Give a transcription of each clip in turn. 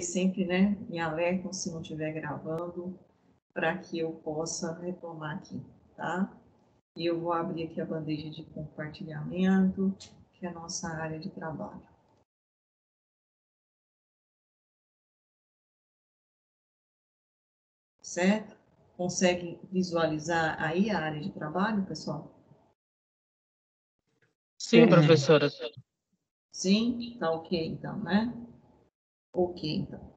sempre, né, me alertam se não estiver gravando, para que eu possa retomar aqui, tá? E eu vou abrir aqui a bandeja de compartilhamento, que é a nossa área de trabalho. Certo? Consegue visualizar aí a área de trabalho, pessoal? Sim, professora. Sim? Tá ok, então, né? Ok, então.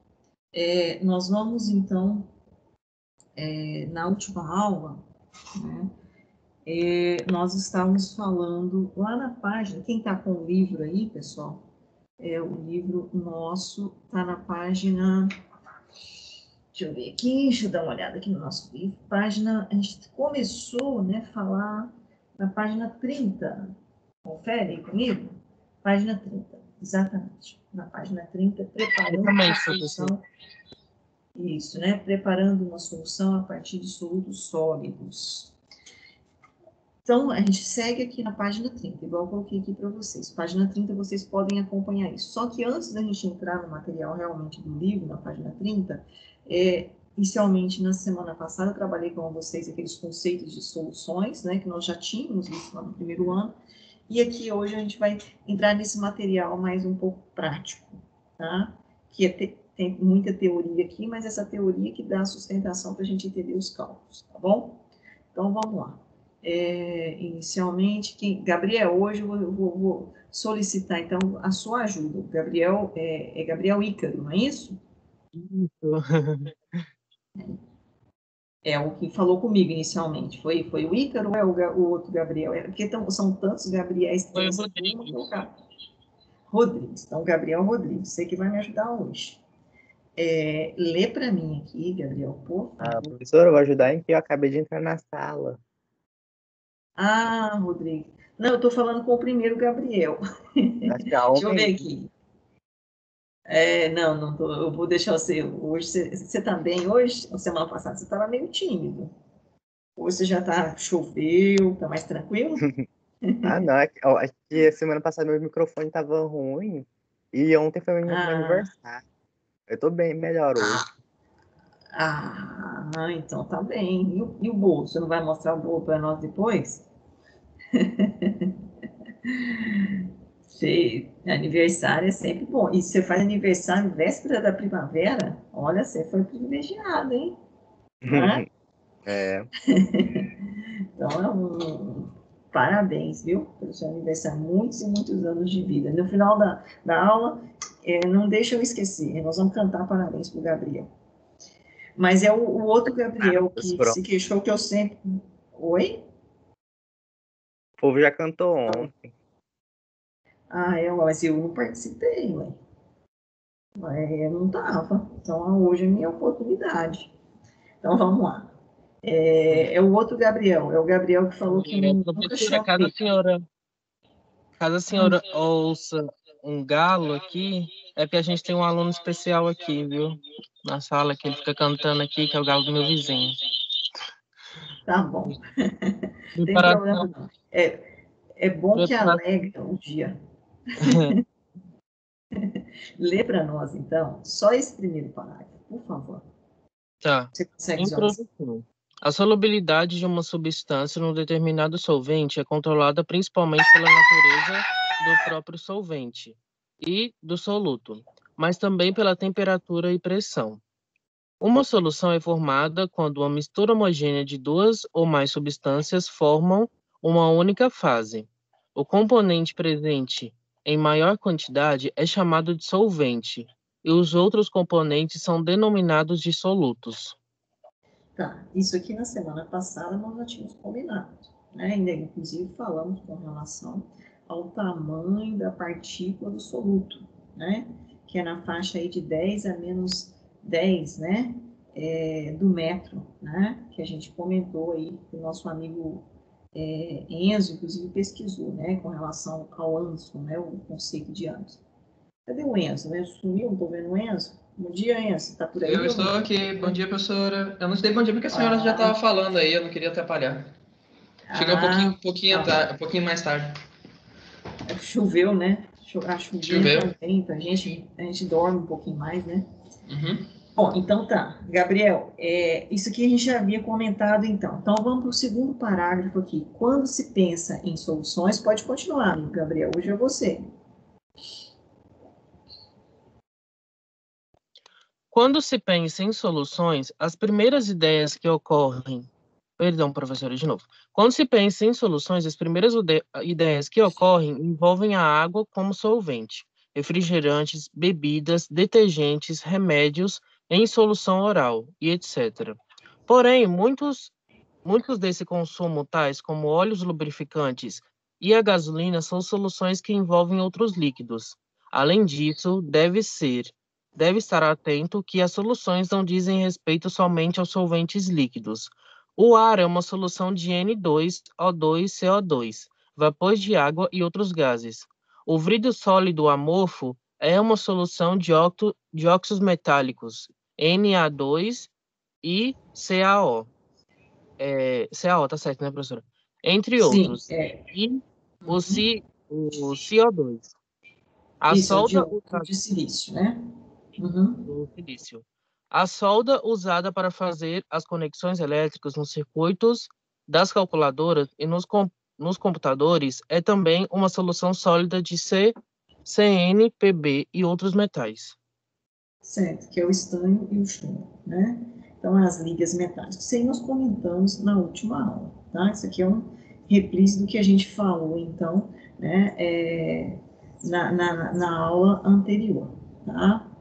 Nós vamos, então, na última aula, né, nós estávamos falando lá na página, quem está com o livro aí, pessoal, o livro nosso está na página, deixa eu ver aqui, deixa eu dar uma olhada aqui no nosso livro, página, a gente começou, né, a falar na página 30, confere aí comigo? Página 30, exatamente, na página 30, preparando uma solução, isso, né, preparando uma solução a partir de solutos sólidos. Então, a gente segue aqui na página 30, igual eu coloquei aqui para vocês. Página 30, vocês podem acompanhar isso. Só que antes da gente entrar no material realmente do livro, na página 30, inicialmente, na semana passada, eu trabalhei com vocês aqueles conceitos de soluções, né, que nós já tínhamos visto lá no primeiro ano, e aqui hoje a gente vai entrar nesse material mais um pouco prático, tá? Que tem muita teoria aqui, mas essa teoria que dá sustentação para a gente entender os cálculos, tá bom? Então, vamos lá. Inicialmente, Gabriel, hoje eu vou solicitar, então, a sua ajuda. Gabriel, Gabriel Ícaro, não é isso? É o que falou comigo inicialmente. Foi o Ícaro ou é o outro Gabriel? Porque são tantos Gabriéis que tem essa turma que eu cara. Rodrigues. Então, Gabriel Rodrigues, você que vai me ajudar hoje. Lê para mim aqui, Gabriel, por favor. Professora, eu vou ajudar em que eu acabei de entrar na sala. Ah, Rodrigo. Não, eu estou falando com o primeiro Gabriel. Deixa eu ver aqui. Não tô, eu vou deixar você. Hoje você tá bem hoje? Semana passada você estava meio tímido. Hoje você já tá, choveu, tá mais tranquilo? Ah, não, acho que semana passada meu microfone tava ruim e ontem foi meu aniversário. Eu tô bem, melhor hoje. Então tá bem. E o bolo? Você não vai mostrar o bolo para nós depois? Aniversário é sempre bom. E você faz aniversário véspera da primavera? Olha, você foi privilegiado, hein? Então, parabéns, viu? Pelo seu aniversário. Muitos e muitos anos de vida. No final da aula, não deixa eu esquecer. Nós vamos cantar parabéns pro Gabriel. Mas é o outro Gabriel que se queixou que eu sempre... Oi? O povo já cantou ontem. Mas eu não participei, ué. Eu não estava. Então, hoje é minha oportunidade. Então, vamos lá. É o outro Gabriel. É o Gabriel que falou que nunca chapei. Caso a senhora ouça um galo aqui, é porque a gente tem um aluno especial aqui, viu? Na sala, que ele fica cantando aqui, que é o galo do meu vizinho. Tá bom. Tem problema não. É bom que alegra o dia. Lê para nós, então, só esse primeiro parágrafo, por favor. Tá. Você consegue visualizar? A solubilidade de uma substância num determinado solvente é controlada principalmente pela natureza do próprio solvente e do soluto, mas também pela temperatura e pressão. Uma solução é formada quando uma mistura homogênea de duas ou mais substâncias formam uma única fase. O componente presente em maior quantidade é chamado de solvente, e os outros componentes são denominados de solutos. Tá, isso aqui na semana passada nós já tínhamos combinado, né? Ainda, inclusive, falamos com relação ao tamanho da partícula do soluto, né? Que é na faixa aí de 10 a menos 10, né? Do metro, né? Que a gente comentou aí, que o nosso amigo Enzo, inclusive, pesquisou, né? Com relação ao Anson, né? O conceito de Anson. Cadê o Enzo? O Enzo sumiu, não estou vendo o Enzo. Bom dia, Enzo. Está por aí? Eu estou aqui. Bom dia, professora. Eu não te dei bom dia porque a senhora já estava falando aí, eu não queria atrapalhar. Cheguei um pouquinho mais tarde. Choveu, né? Acho que Choveu. também, pra gente, a gente dorme um pouquinho mais, né? Uhum. Bom, então tá. Gabriel, isso aqui a gente já havia comentado, então. Então, vamos para o segundo parágrafo aqui. Quando se pensa em soluções, pode continuar, Gabriel, hoje é você. Quando se pensa em soluções, as primeiras ideias que ocorrem. Perdão, professora, de novo. Quando se pensa em soluções, as primeiras ideias que ocorrem envolvem a água como solvente, refrigerantes, bebidas, detergentes, remédios em solução oral e etc. Porém, muitos desse consumo, tais como óleos lubrificantes e a gasolina, são soluções que envolvem outros líquidos. Além disso, deve estar atento que as soluções não dizem respeito somente aos solventes líquidos. O ar é uma solução de N2O2, CO2, vapor de água e outros gases. O vidro sólido amorfo é uma solução de óxidos metálicos, Na2 e CaO. CaO, tá certo, né, professora? Entre Sim, outros. E o CO2. A isso, é o solda dióxido usada de silício, né? Uhum. do silício. A solda usada para fazer as conexões elétricas nos circuitos das calculadoras e nos computadores é também uma solução sólida de CN, Pb e outros metais. Certo, que é o estanho e o chumbo, né? Então, as ligas metálicas. Isso aí nós comentamos na última aula, tá? Isso aqui é um reprise do que a gente falou, então, né, na aula anterior, tá?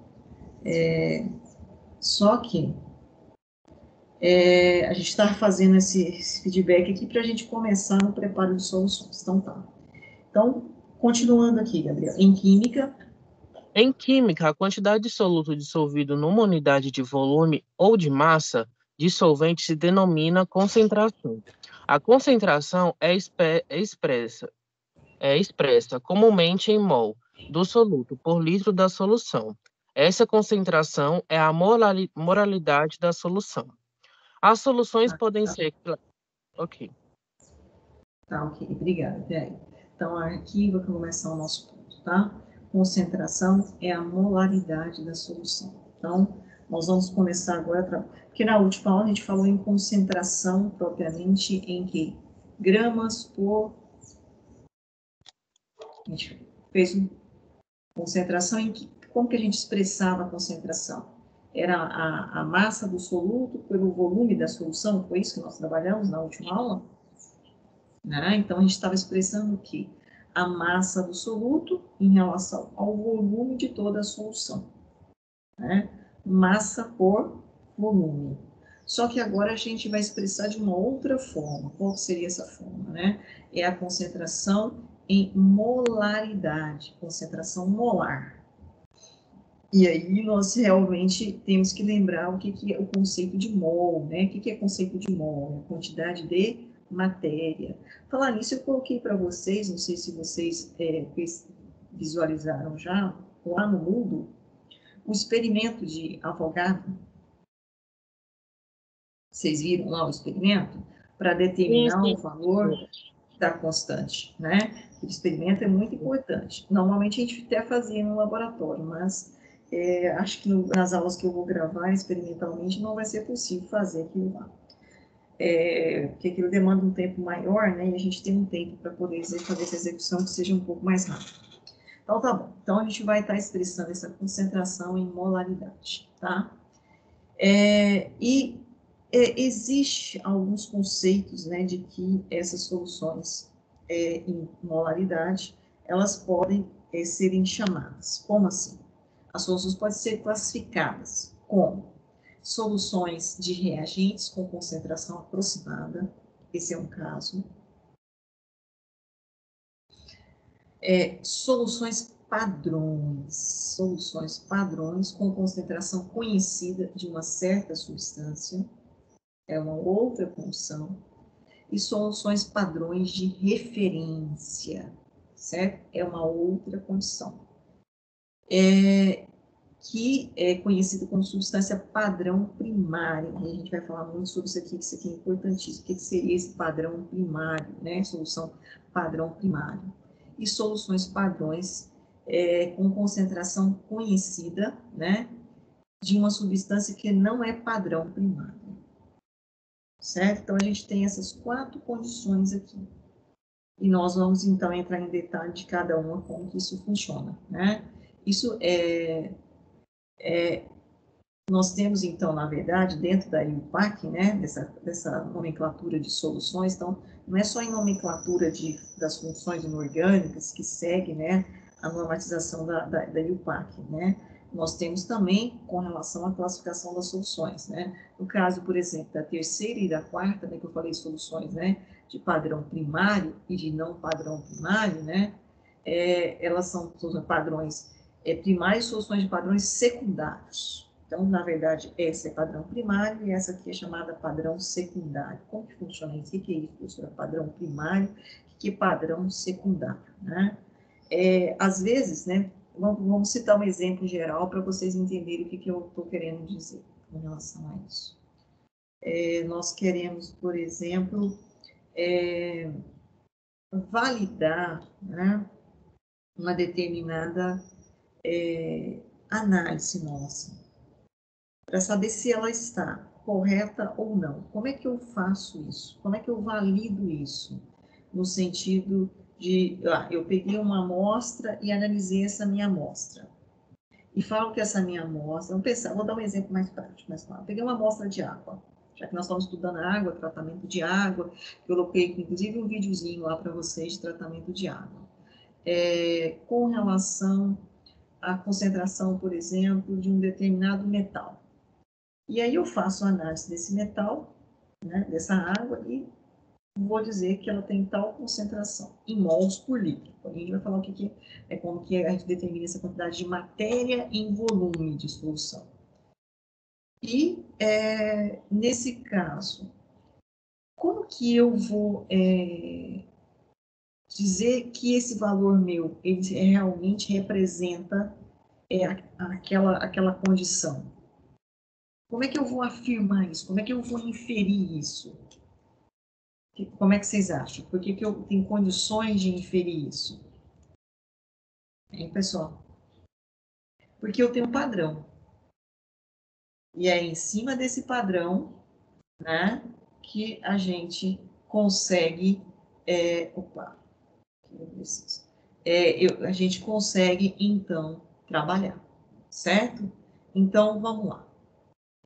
Só que a gente está fazendo esse feedback aqui para a gente começar no preparo de soluções. Então, tá. Então, continuando aqui, Gabriel. Em química, Em química, a quantidade de soluto dissolvido numa unidade de volume ou de massa dissolvente se denomina concentração. A concentração é expressa comumente em mol do soluto por litro da solução. Essa concentração é a moralidade da solução. As soluções podem ser... Ok. tá, ok, obrigada, peraí. Então, aqui vai começar o nosso ponto, tá? Concentração é a molaridade da solução. Então, nós vamos começar agora, porque na última aula a gente falou em concentração propriamente em que? Gramas por... A gente fez uma concentração em que... Como que a gente expressava a concentração? Era a massa do soluto pelo volume da solução? Foi isso que nós trabalhamos na última aula? Né? Então, a gente estava expressando o quê? A massa do soluto em relação ao volume de toda a solução. Né? Massa por volume. Só que agora a gente vai expressar de uma outra forma. Qual seria essa forma? Né? É a concentração em molaridade, concentração molar. E aí nós realmente temos que lembrar o que é o conceito de mol, né? O que é conceito de mol? É a quantidade de matéria. Falar nisso, eu coloquei para vocês, não sei se vocês visualizaram já, lá no Moodle, o experimento de Avogadro. Vocês viram lá o experimento? Para determinar o valor da constante, né? O experimento é muito importante. Normalmente a gente até fazia no laboratório, mas acho que nas aulas que eu vou gravar experimentalmente não vai ser possível fazer aquilo lá. Porque aquilo demanda um tempo maior, né? E a gente tem um tempo para poder fazer essa execução que seja um pouco mais rápido. Então, tá bom. Então, a gente vai estar expressando essa concentração em molaridade, tá? Existe alguns conceitos, né, de que essas soluções em molaridade, elas podem serem chamadas. Como assim? As soluções podem ser classificadas como soluções de reagentes com concentração aproximada, esse é um caso. Soluções padrões com concentração conhecida de uma certa substância, é uma outra condição. E soluções padrões de referência, certo? É uma outra condição. Que é conhecido como substância padrão primária. E a gente vai falar muito sobre isso aqui é importantíssimo. O que seria esse padrão primário, né? Solução padrão primário. E soluções padrões com concentração conhecida, né, de uma substância que não é padrão primário. Certo? Então, a gente tem essas 4 condições aqui. E nós vamos, então, entrar em detalhe de cada uma, como que isso funciona, né? Isso nós temos, então, na verdade, dentro da IUPAC, né, dessa nomenclatura de soluções, então, não é só em nomenclatura das funções inorgânicas que segue, né, a normatização da IUPAC, né? Nós temos também com relação à classificação das soluções, né? No caso, por exemplo, da terceira e da quarta, né, que eu falei soluções, né, de padrão primário e de não padrão primário, né? Elas são padrões primários e soluções de padrões secundários. Então, na verdade, essa é padrão primário e essa aqui é chamada padrão secundário. Como que funciona isso? O que é isso, professora? Padrão primário, o que é padrão secundário, né? Às vezes, né, vamos citar um exemplo geral para vocês entenderem o que eu estou querendo dizer com relação a isso. Nós queremos, por exemplo, validar, né, uma determinada análise nossa, para saber se ela está correta ou não. Como é que eu faço isso? Como é que eu valido isso? No sentido de, eu peguei uma amostra e analisei essa minha amostra. E falo que essa minha amostra, vou dar um exemplo mais prático, mais claro. Eu peguei uma amostra de água, já que nós estamos estudando água, tratamento de água, eu coloquei inclusive um videozinho lá para vocês de tratamento de água. Com relação à concentração, por exemplo, de um determinado metal. E aí eu faço a análise desse metal, né, dessa água, e vou dizer que ela tem tal concentração em mols por litro. A gente vai falar o que é como que a gente determina essa quantidade de matéria em volume de solução. E, nesse caso, como que eu vou dizer que esse valor meu, ele realmente representa aquela condição? Como é que eu vou afirmar isso? Como é que eu vou inferir isso? Como é que vocês acham? Por que eu tenho condições de inferir isso? Hein, pessoal? Porque eu tenho um padrão. E é em cima desse padrão, né, que a gente consegue... opa, aqui eu preciso. A gente consegue, então, trabalhar. Certo? Então, vamos lá.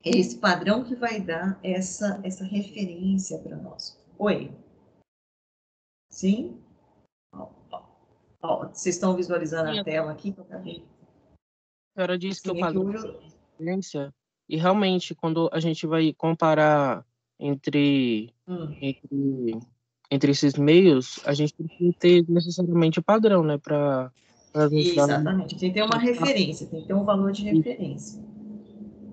É esse padrão que vai dar essa referência para nós. Oi? Sim? Vocês estão visualizando a tela aqui? A senhora disse que o Sim, padrão é referência, e realmente, quando a gente vai comparar entre esses meios, a gente precisa ter necessariamente o padrão, né, para nos dar Exatamente, tem que ter uma referência, tem que ter um valor de referência,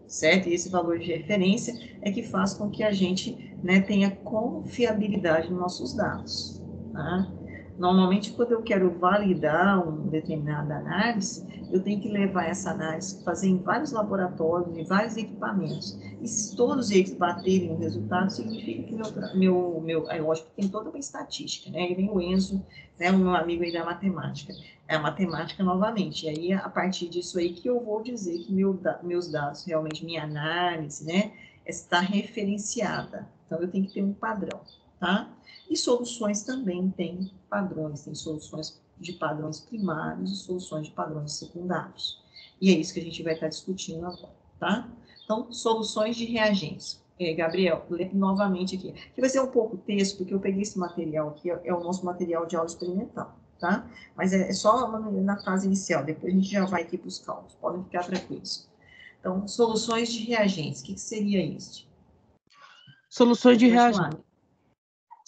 certo? E esse valor de referência é que faz com que a gente, né, tenha confiabilidade nos nossos dados, tá? Normalmente, quando eu quero validar uma determinada análise, eu tenho que levar essa análise, fazer em vários laboratórios, em vários equipamentos. E se todos eles baterem o resultado, significa que lógico que tem toda uma estatística, né? E vem o Enzo, né, o meu amigo aí da matemática. É a matemática novamente. E aí, a partir disso aí que eu vou dizer que meus dados, realmente, minha análise, né, está referenciada. Então, eu tenho que ter um padrão, tá? E soluções também têm padrões, tem soluções de padrões primários e soluções de padrões secundários. E é isso que a gente vai estar discutindo agora, tá? Então, soluções de reagentes. Gabriel, lê novamente aqui. Aqui vai ser um pouco texto, porque eu peguei esse material aqui, é o nosso material de aula experimental, tá? Mas é só na fase inicial, depois a gente já vai aqui para os cálculos, podem ficar tranquilos. Então, soluções de reagentes, o que seria isso? Soluções de reagentes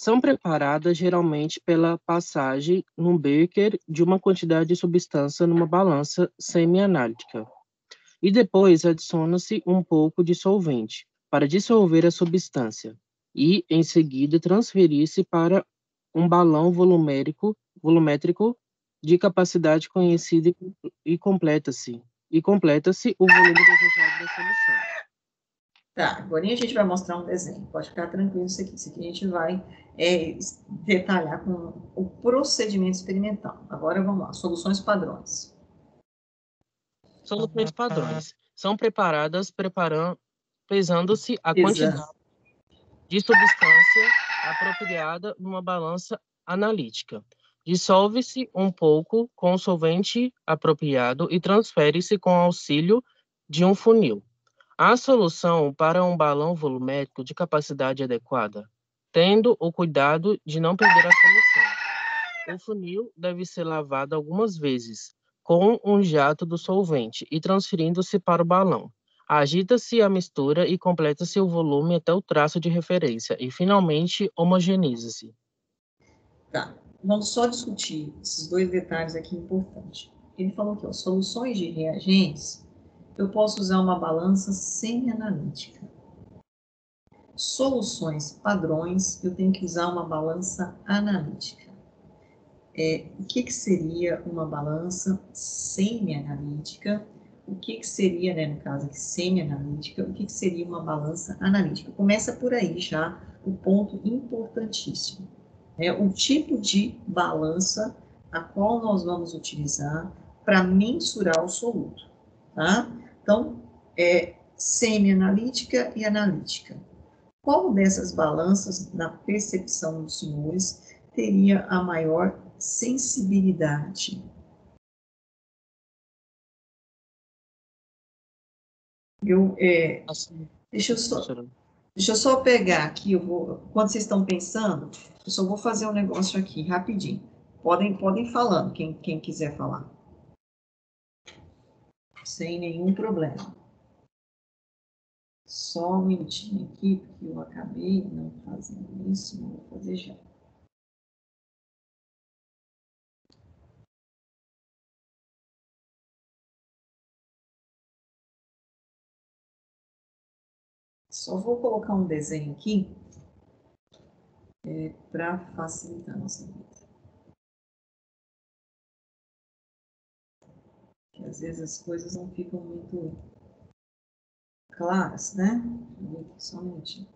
são preparadas geralmente pela passagem num beaker de uma quantidade de substância numa balança semi-analítica. E depois adiciona-se um pouco de solvente para dissolver a substância e, em seguida, transferir-se para um balão volumétrico de capacidade conhecida e completa-se o volume desejado da solução. Tá, agora a gente vai mostrar um desenho. Pode ficar tranquilo isso aqui. Isso aqui a gente vai detalhar com o procedimento experimental. Agora vamos lá, soluções padrões. soluções padrões. São preparadas pesando-se a quantidade Exato. de substância apropriada numa balança analítica. Dissolve-se um pouco com o solvente apropriado e transfere-se com auxílio de um funil. A solução para um balão volumétrico de capacidade adequada, tendo o cuidado de não perder a solução. O funil deve ser lavado algumas vezes com um jato do solvente e transferindo-se para o balão. Agita-se a mistura e completa-se o volume até o traço de referência e, finalmente, homogeneiza-se. Tá. Vamos só discutir esses dois detalhes aqui importantes. Ele falou que, ó, soluções de reagentes, eu posso usar uma balança semi-analítica. Soluções padrões, eu tenho que usar uma balança analítica. O que seria uma balança semi-analítica? O que seria, né, no caso aqui, semi-analítica? O que seria uma balança analítica? Começa por aí já o ponto importantíssimo. O tipo de balança a qual nós vamos utilizar para mensurar o soluto, tá? Então, semi-analítica e analítica. Qual dessas balanças, na percepção dos senhores, teria a maior sensibilidade? Deixa eu só pegar aqui, quando vocês estão pensando, eu só vou fazer um negócio aqui, rapidinho. Podem falando, quem quiser falar. Sem nenhum problema. Só um minutinho aqui, porque eu acabei não fazendo isso, mas vou fazer já. Só vou colocar um desenho aqui para facilitar a nossa vida. Porque às vezes as coisas não ficam muito claras, né? Só um minutinho.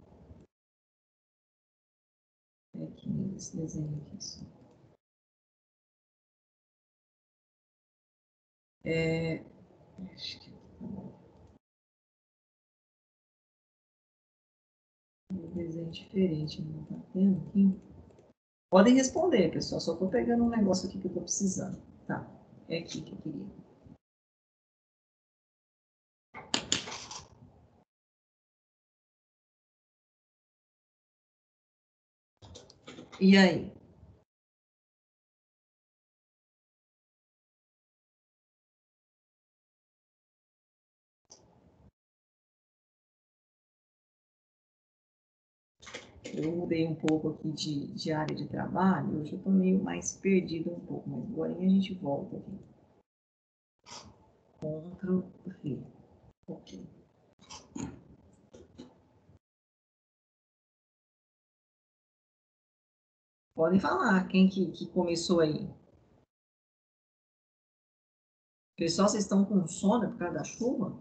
Aqui nesse desenho aqui só. Acho que tá bom. Um desenho diferente, não tá vendo aqui? Podem responder, pessoal. Só tô pegando um negócio aqui que eu tô precisando. Tá, é aqui que eu queria. E aí? Eu mudei um pouco aqui de área de trabalho, hoje eu estou meio mais perdido um pouco, mas agora a gente volta aqui. Ctrl+V. Ok. Podem falar, quem que começou aí? Pessoal, vocês estão com sono por causa da chuva?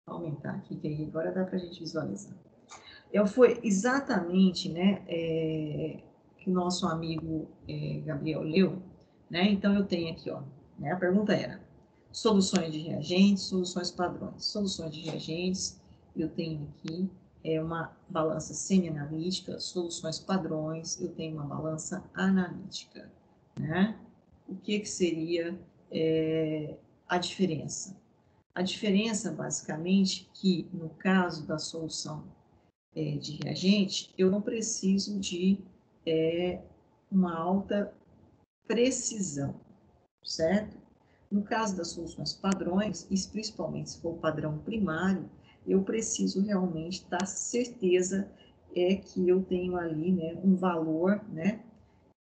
Vou aumentar aqui, que aí agora dá para a gente visualizar. Foi exatamente, né, que o nosso amigo Gabriel leu, né? Então eu tenho aqui, ó, né, a pergunta era soluções de reagentes, soluções padrões. Soluções de reagentes, eu tenho aqui uma balança semi-analítica, soluções padrões, eu tenho uma balança analítica, né? O que seria a diferença? A diferença, basicamente, que no caso da solução de reagente, eu não preciso de uma alta precisão, certo? No caso das soluções padrões, e principalmente se for o padrão primário, eu preciso realmente dar certeza que eu tenho ali, né, um valor, né,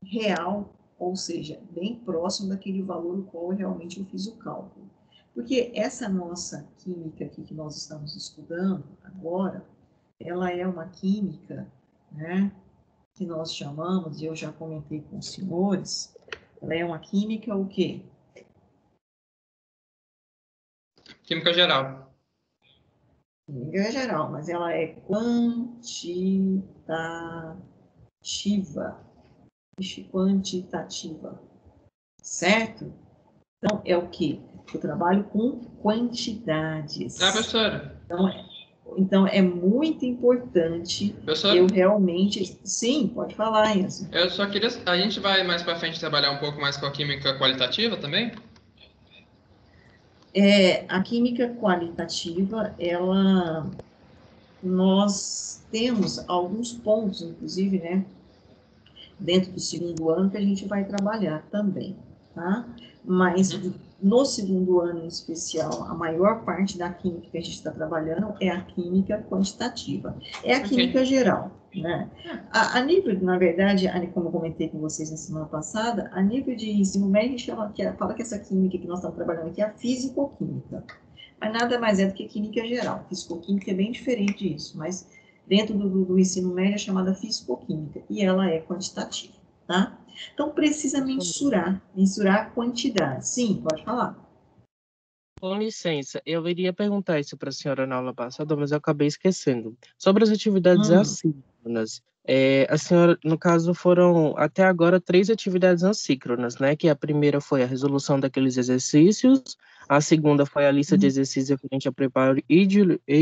real, ou seja, bem próximo daquele valor o qual realmente eu fiz o cálculo. Porque essa nossa química aqui que nós estamos estudando agora, ela é uma química, né, que nós chamamos, e eu já comentei com os senhores, ela é uma química o quê? Química geral. Química geral, mas ela é quantitativa, certo? Então, é o quê? Eu trabalho com quantidades. Tá, professora? Então, é muito importante Professora? eu realmente... Sim, pode falar, Enzo. Eu só queria... A gente vai mais para frente trabalhar um pouco mais com a química qualitativa também? A química qualitativa, nós temos alguns pontos, inclusive, né, dentro do segundo ano, que a gente vai trabalhar também, tá? Mas no segundo ano em especial, a maior parte da química que a gente está trabalhando é a química quantitativa, é a química geral, né? A nível, na verdade, como eu comentei com vocês na semana passada, a nível de ensino médio, a gente fala que essa química que nós estamos trabalhando aqui é a fisicoquímica, mas nada mais é do que química geral. Fisicoquímica é bem diferente disso, mas dentro do ensino médio é chamada fisicoquímica, e ela é quantitativa, tá? Então, precisa mensurar a quantidade. Sim, pode falar. Com licença, eu iria perguntar isso para a senhora na aula passada, mas eu acabei esquecendo. Sobre as atividades assíncronas, a senhora, no caso, foram até agora 3 atividades assíncronas, né? Que a primeira foi a resolução daqueles exercícios, a segunda foi a lista de exercícios referente a preparo e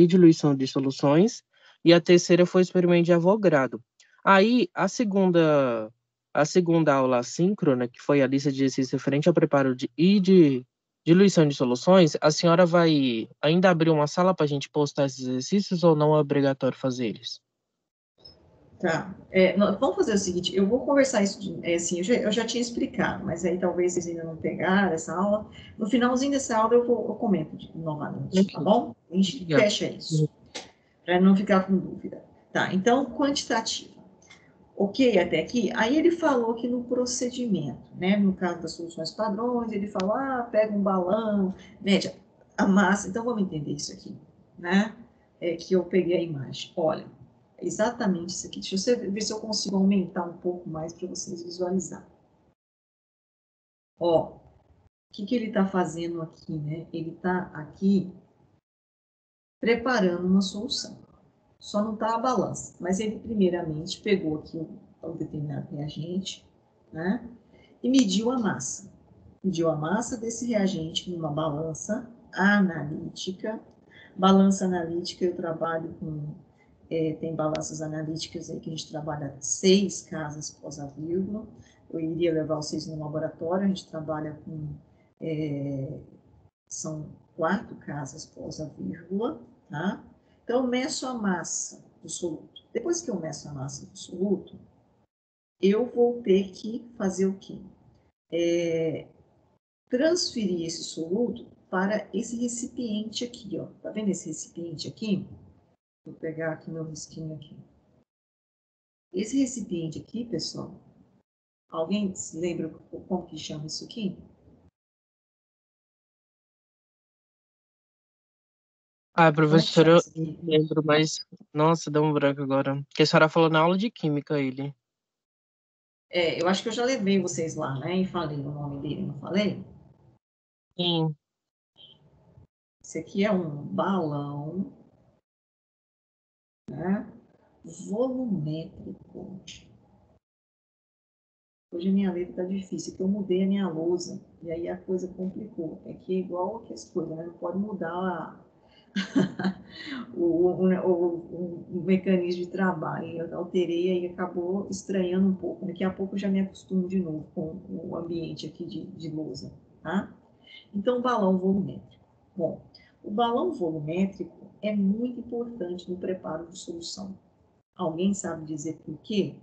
diluição de soluções, e a terceira foi o experimento de Avogadro. Aí, a segunda aula assíncrona, que foi a lista de exercícios referente ao preparo diluição de soluções, a senhora vai ainda abrir uma sala para a gente postar esses exercícios ou não é obrigatório fazer eles? Tá. Vamos fazer o seguinte, eu vou conversar isso, assim, eu já tinha explicado, mas aí talvez vocês ainda não pegaram essa aula. No finalzinho dessa aula eu comento novamente, tá bom? A gente fecha isso, para não ficar com dúvida. Tá, então, quantitativa. Ok, até aqui? Aí ele falou que no procedimento, né, no caso das soluções padrões, ele falou, pega um balão, mede a massa. Então, vamos entender isso aqui, né? Que eu peguei a imagem. Olha, exatamente isso aqui. Deixa eu ver se eu consigo aumentar um pouco mais para vocês visualizarem. Ó, o que ele está fazendo aqui, né? Ele está aqui preparando uma solução. Só não está a balança. Mas ele, primeiramente, pegou aqui o determinado reagente, né? E mediu a massa. Mediu a massa desse reagente numa balança analítica. Balança analítica, eu trabalho com... tem balanças analíticas aí que a gente trabalha 6 casas pós a vírgula. Eu iria levar vocês no laboratório, a gente trabalha com... são 4 casas pós a vírgula, tá? Então, eu meço a massa do soluto. Depois que eu meço a massa do soluto, eu vou ter que fazer o quê? Transferir esse soluto para esse recipiente aqui, ó. Tá vendo esse recipiente aqui? Vou pegar aqui meu risquinho aqui. Esse recipiente aqui, pessoal, alguém se lembra como que chama isso aqui? Professora, eu não lembro, mas... Nossa, deu um branco agora. Porque a senhora falou na aula de química ele. Eu acho que eu já levei vocês lá, né? E falei o nome dele, não falei? Sim. Esse aqui é um balão, né? Volumétrico. Hoje a minha letra tá difícil, porque eu mudei a minha lousa, e aí a coisa complicou. É que é igual que as coisas, né? Não pode mudar o mecanismo de trabalho. Eu alterei e acabou estranhando um pouco. Daqui a pouco eu já me acostumo de novo com o ambiente aqui de lousa, tá? Então, balão volumétrico. Bom, o balão volumétrico é muito importante no preparo de solução. Alguém sabe dizer por quê?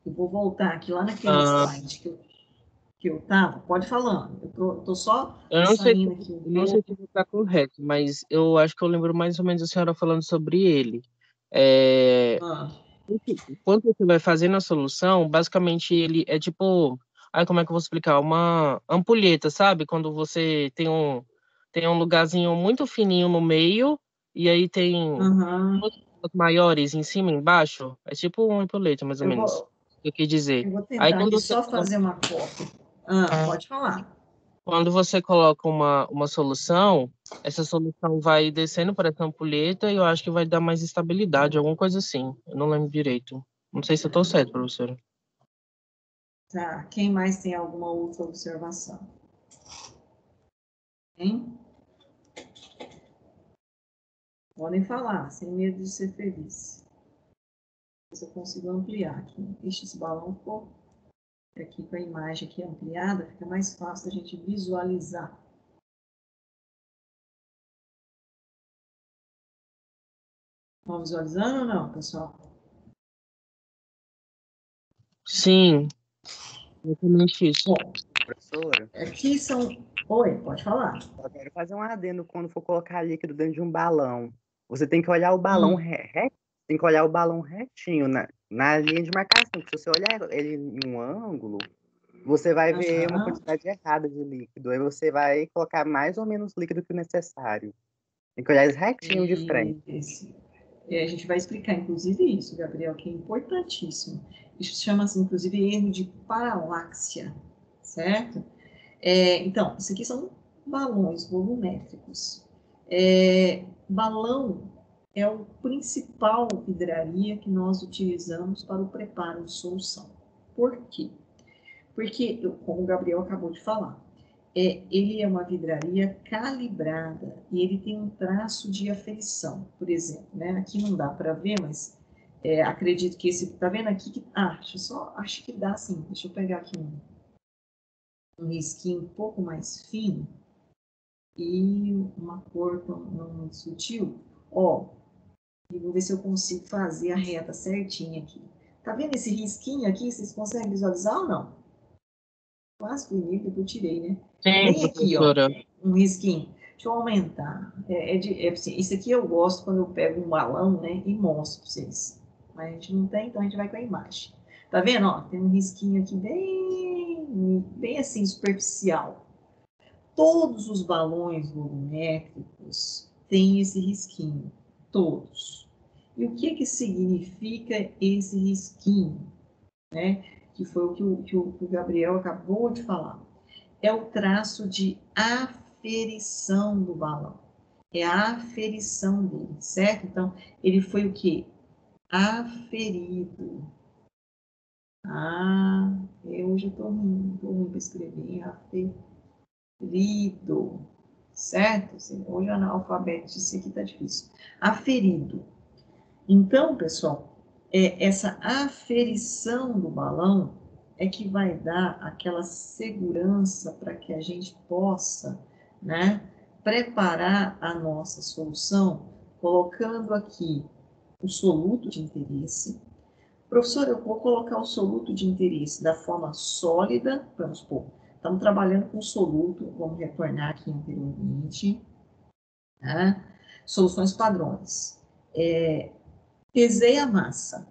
Eu vou voltar aqui lá naquele slide que eu estava. Pode falar. Eu tô só saindo aqui um pouco. Não sei se está correto, mas eu acho que eu lembro mais ou menos a senhora falando sobre ele. Quando você vai fazendo a solução, basicamente ele é tipo... como é que eu vou explicar? Uma ampulheta, sabe? Quando você tem um lugarzinho muito fininho no meio, e aí tem os maiores em cima e embaixo. É tipo uma ampulheta, mais ou menos. Eu quis dizer. Eu vou Aí tentar quando aqui você só fazer uma cópia. Pode falar. Quando você coloca uma solução, essa solução vai descendo para essa ampulheta e eu acho que vai dar mais estabilidade, alguma coisa assim. Eu não lembro direito. Não sei se eu estou certo, professora. Tá, quem mais tem alguma outra observação? Hein? Podem falar, sem medo de ser feliz. Se eu consigo ampliar aqui. Deixa esse balão ficou aqui com a imagem aqui ampliada, fica mais fácil a gente visualizar. Estão visualizando ou não, pessoal? Sim, exatamente isso. Bom, Professora, aqui são... Oi, pode falar. eu quero fazer um adendo quando for colocar líquido dentro de um balão. Você tem que olhar o balão tem que olhar o balão retinho na linha de marcação, porque se você olhar ele em um ângulo, você vai ver uma quantidade errada de líquido. Aí você vai colocar mais ou menos líquido que o necessário. Tem que olhar retinho de frente. A gente vai explicar, inclusive, isso, Gabriel, que é importantíssimo. Isso chama-se, inclusive, erro de paralaxia, certo? Então, isso aqui são balões volumétricos. Balão é o principal vidraria que nós utilizamos para o preparo de solução. Por quê? Porque, como o Gabriel acabou de falar, ele é uma vidraria calibrada e ele tem um traço de aferição, por exemplo, né? Aqui não dá para ver, mas acredito que esse, tá vendo aqui? Acho que dá sim. Deixa eu pegar aqui um risquinho um pouco mais fino e uma cor não muito sutil. Ó, e vou ver se eu consigo fazer a reta certinha aqui. Tá vendo esse risquinho aqui? Vocês conseguem visualizar ou não? Quase que o que eu tirei, né? Sim, Bem aqui, ó, professora. um risquinho. Deixa eu aumentar. Assim, isso aqui eu gosto quando eu pego um balão, né, e mostro para vocês. Mas a gente não tem, então a gente vai com a imagem. Tá vendo, ó? Tem um risquinho aqui bem assim, superficial. Todos os balões volumétricos têm esse risquinho. Todos. E o que significa esse risquinho? Né? Que foi o que o Gabriel acabou de falar. É o traço de aferição do balão. É a aferição dele, certo? Então, ele foi o quê? Aferido. Eu já estou ruim para escrever. Aferido. Certo? Hoje o analfabeto disse que está difícil. Aferido. Então, pessoal, essa aferição do balão é que vai dar aquela segurança para que a gente possa, né, preparar a nossa solução, colocando aqui o soluto de interesse. Professor, eu vou colocar o soluto de interesse da forma sólida, vamos supor, estamos trabalhando com soluto, vamos retornar aqui anteriormente, né? Soluções padrões. Pesei a massa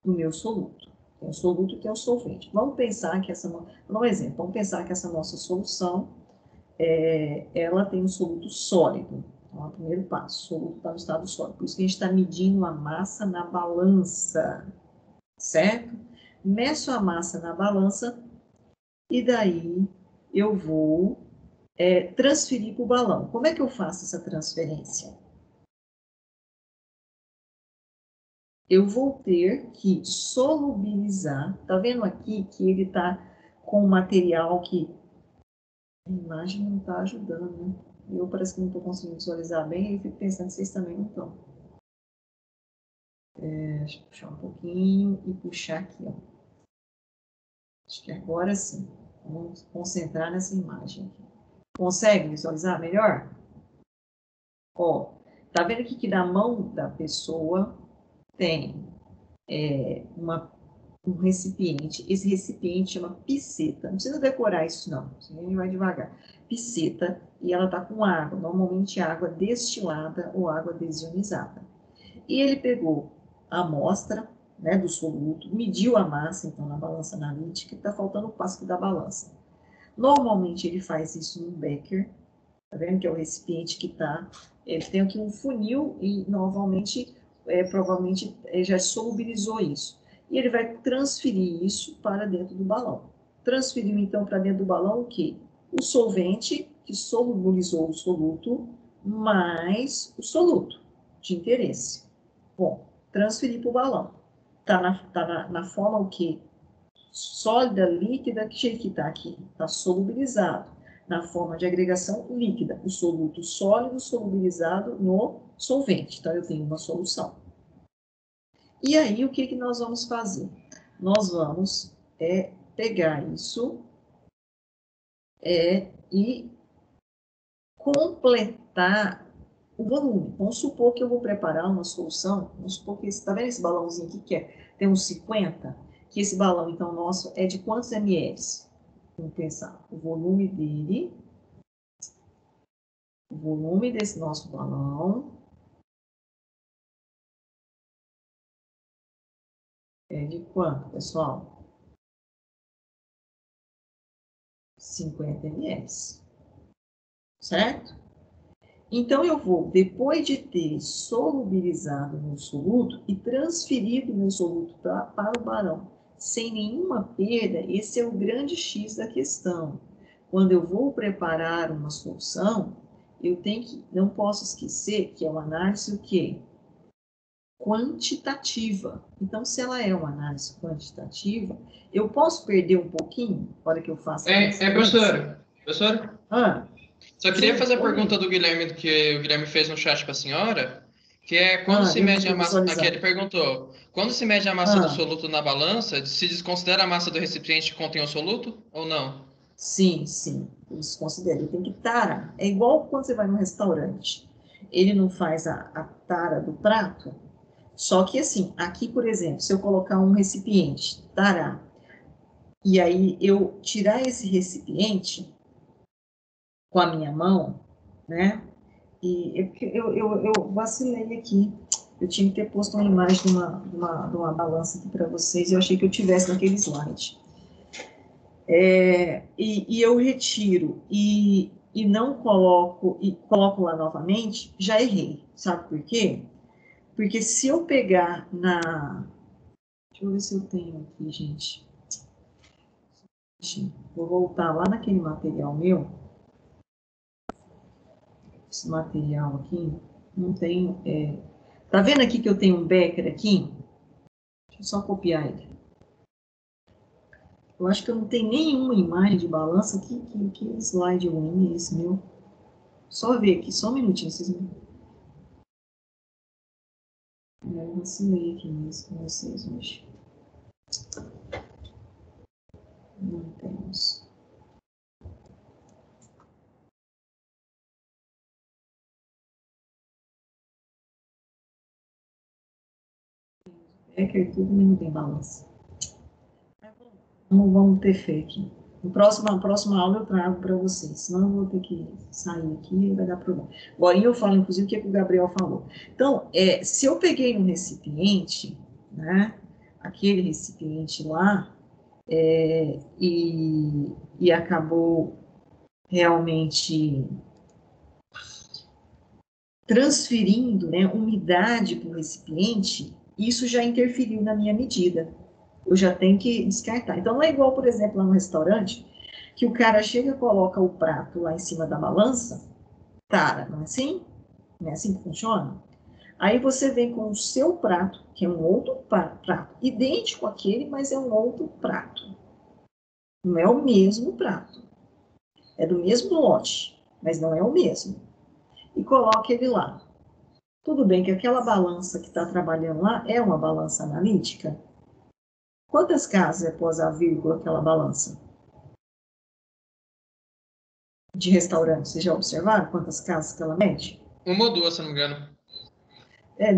do meu soluto. Tem o soluto que é o solvente. Vamos pensar que vamos pensar que essa nossa solução, ela tem um soluto sólido. Então, é o primeiro passo, o soluto está no estado sólido. Por isso que a gente está medindo a massa na balança, certo? Meço a massa na balança e daí eu vou transferir para o balão. Como é que eu faço essa transferência? Eu vou ter que solubilizar. Tá vendo aqui que ele tá com um material que a imagem não está ajudando, né? Eu parece que não estou conseguindo visualizar bem e fico pensando que vocês também não estão. Deixa eu puxar um pouquinho e puxar aqui, ó. Acho que agora sim. Vamos concentrar nessa imagem aqui. Consegue visualizar melhor? Ó, tá vendo aqui que na mão da pessoa tem um recipiente. Esse recipiente chama piceta. Não precisa decorar isso, não. A gente vai devagar. Piceta, e ela está com água, normalmente água destilada ou água desionizada. E ele pegou a amostra, né, do soluto, mediu a massa, então, na balança analítica, e está faltando o passo da balança. Normalmente ele faz isso num becker, tá vendo que é o recipiente que está. Ele tem aqui um funil e normalmente, provavelmente, já solubilizou isso. E ele vai transferir isso para dentro do balão. Transferiu então para dentro do balão o quê? O solvente que solubilizou o soluto mais o soluto de interesse. Bom, transferir para o balão. Está na forma o quê? sólida, líquida, que jeito que está aqui? Está solubilizado na forma de agregação líquida, o soluto sólido solubilizado no solvente. Então, eu tenho uma solução. E aí, o que, que nós vamos fazer? Nós vamos pegar isso e completar o volume. Vamos supor que eu vou preparar uma solução, vamos supor que, está vendo esse balãozinho aqui que tem uns 50? Que esse balão, então, nosso é de quantos ml? Vamos pensar, o volume desse nosso balão é de quanto, pessoal? 50 ml. Certo? Então, eu vou, depois de ter solubilizado o meu soluto e transferido o meu soluto para o balão, sem nenhuma perda, esse é o grande X da questão. Quando eu vou preparar uma solução, eu não posso esquecer que é uma análise o quê? Quantitativa. Então, se ela é uma análise quantitativa, eu posso perder um pouquinho na hora que eu faço a professora? Professora? Só queria fazer a pergunta do Guilherme, que o Guilherme fez no chat para a senhora, que é quando se mede a massa. Aqui ele perguntou: quando se mede a massa do soluto na balança, se desconsidera a massa do recipiente que contém o soluto ou não? Sim, desconsidera. Ele tem que tarar. É igual quando você vai num restaurante. Ele não faz a tara do prato. Só que assim, aqui, por exemplo, se eu colocar um recipiente, tarar, e aí eu tirar esse recipiente com a minha mão, né? E eu vacilei aqui. Eu tinha que ter posto uma imagem de uma balança aqui para vocês. Eu achei que eu tivesse naquele slide. E eu retiro e não coloco, e coloco lá novamente, já errei. Sabe por quê? Porque se eu pegar na... Deixa eu ver se eu tenho aqui, gente. Vou voltar lá naquele material meu. Esse material aqui, não tenho... Tá vendo aqui que eu tenho um Becker aqui? Deixa eu só copiar ele. Eu acho que eu não tenho nenhuma imagem de balança. Que slide ruim é esse meu? Só ver aqui, só um minutinho, vocês me... Eu vacilei aqui mesmo com vocês hoje. Não temos. Becker tudo, mas não tem balança. Vamos ter fé aqui. Na próxima aula eu trago para vocês, senão eu vou ter que sair aqui e vai dar problema. Agora eu falo, inclusive, o que o Gabriel falou. Então, se eu peguei um recipiente, né, aquele recipiente lá, e acabou realmente transferindo, né, umidade para o recipiente, isso já interferiu na minha medida. Eu já tenho que descartar. Então, não é igual, por exemplo, lá no restaurante, que o cara chega e coloca o prato lá em cima da balança, tara, não é assim? Não é assim que funciona? Aí você vem com o seu prato, que é um outro prato, idêntico àquele, mas é um outro prato. Não é o mesmo prato. É do mesmo lote, mas não é o mesmo. E coloca ele lá. Tudo bem que aquela balança que está trabalhando lá é uma balança analítica? Quantas casas após a vírgula aquela balança? De restaurante, vocês já observaram quantas casas que ela mede? Uma ou duas, se não me engano.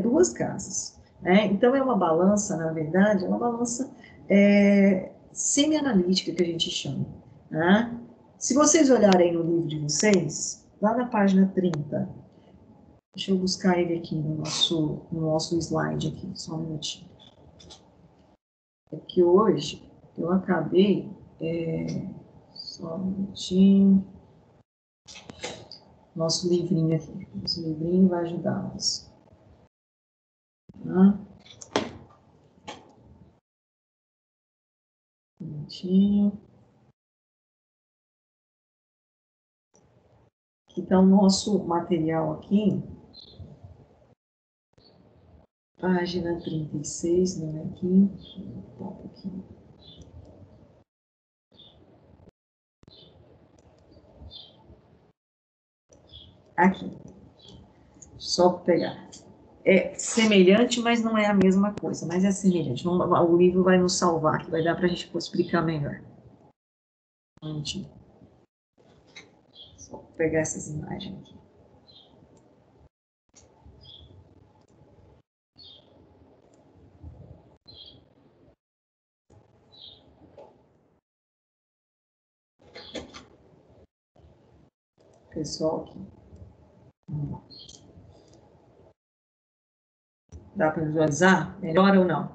2 casas. Então, é uma balança, na verdade, é uma balança semi-analítica, que a gente chama. Né? Se vocês olharem no livro de vocês, lá na página 30, deixa eu buscar ele aqui no nosso slide aqui, só um minutinho. É que hoje eu acabei... só um minutinho. Nosso livrinho aqui. Nosso livrinho vai ajudá-los. Tá? Um minutinho. Aqui está o nosso material aqui. Página 36, não é aqui? Deixa eu botar um pouquinho. Aqui. Só pegar. É semelhante, mas não é a mesma coisa, mas é semelhante. O livro vai nos salvar, que vai dar para a gente explicar melhor. Só pegar essas imagens aqui. Pessoal aqui. Dá para visualizar? Melhor ou não?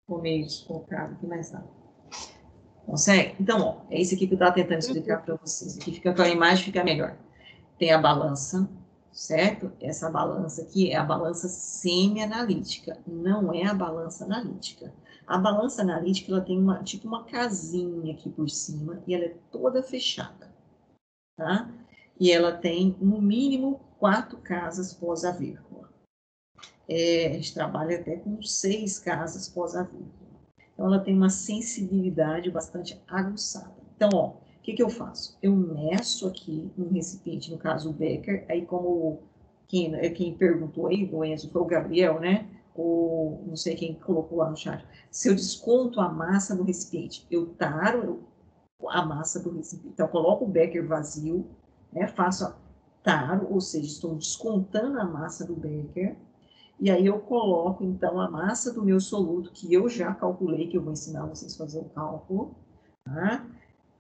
Ficou meio desfocado aqui, mas dá. Consegue? Então, ó, é isso aqui que eu estava tentando explicar para vocês. Aqui fica com a imagem, fica melhor. Tem a balança, certo? Essa balança aqui é a balança semi-analítica, não é a balança analítica. A balança analítica, ela tem tipo uma casinha aqui por cima e ela é toda fechada, tá? E ela tem, no mínimo, 4 casas pós a vírgula. A gente trabalha até com 6 casas pós a vírgula. Então, ela tem uma sensibilidade bastante aguçada. Então, ó, o que eu faço? Eu meço aqui no recipiente, no caso o Becker, aí como quem perguntou aí, do Enzo, foi o Gabriel, né? Ou não sei quem colocou lá no chat. Se eu desconto a massa do recipiente, eu taro a massa do recipiente. Então, eu coloco o Becker vazio, né? Faço taro, ou seja, estou descontando a massa do Becker. E aí eu coloco, então, a massa do meu soluto, que eu já calculei, que eu vou ensinar vocês a fazer o cálculo, tá?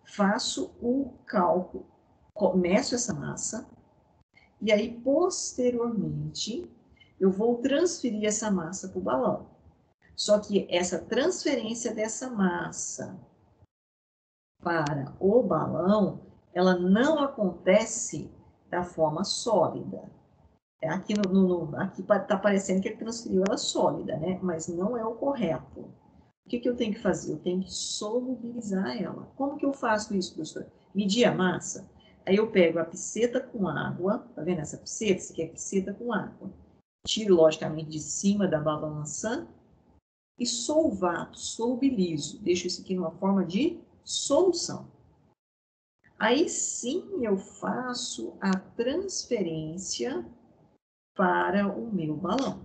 Faço o cálculo, meço essa massa, e aí, posteriormente, eu vou transferir essa massa para o balão. Só que essa transferência dessa massa para o balão, ela não acontece da forma sólida. Aqui aqui está parecendo que ele transferiu ela sólida, né? Mas não é o correto. O que eu tenho que fazer? Eu tenho que solubilizar ela. Como que eu faço isso, professor? Medir a massa. Aí eu pego a piceta com água, tá vendo essa piceta? Isso aqui é piceta com água. Tiro, logicamente, de cima da balança e solvato, solubilizo. Deixo isso aqui numa forma de solução. Aí sim eu faço a transferência para o meu balão.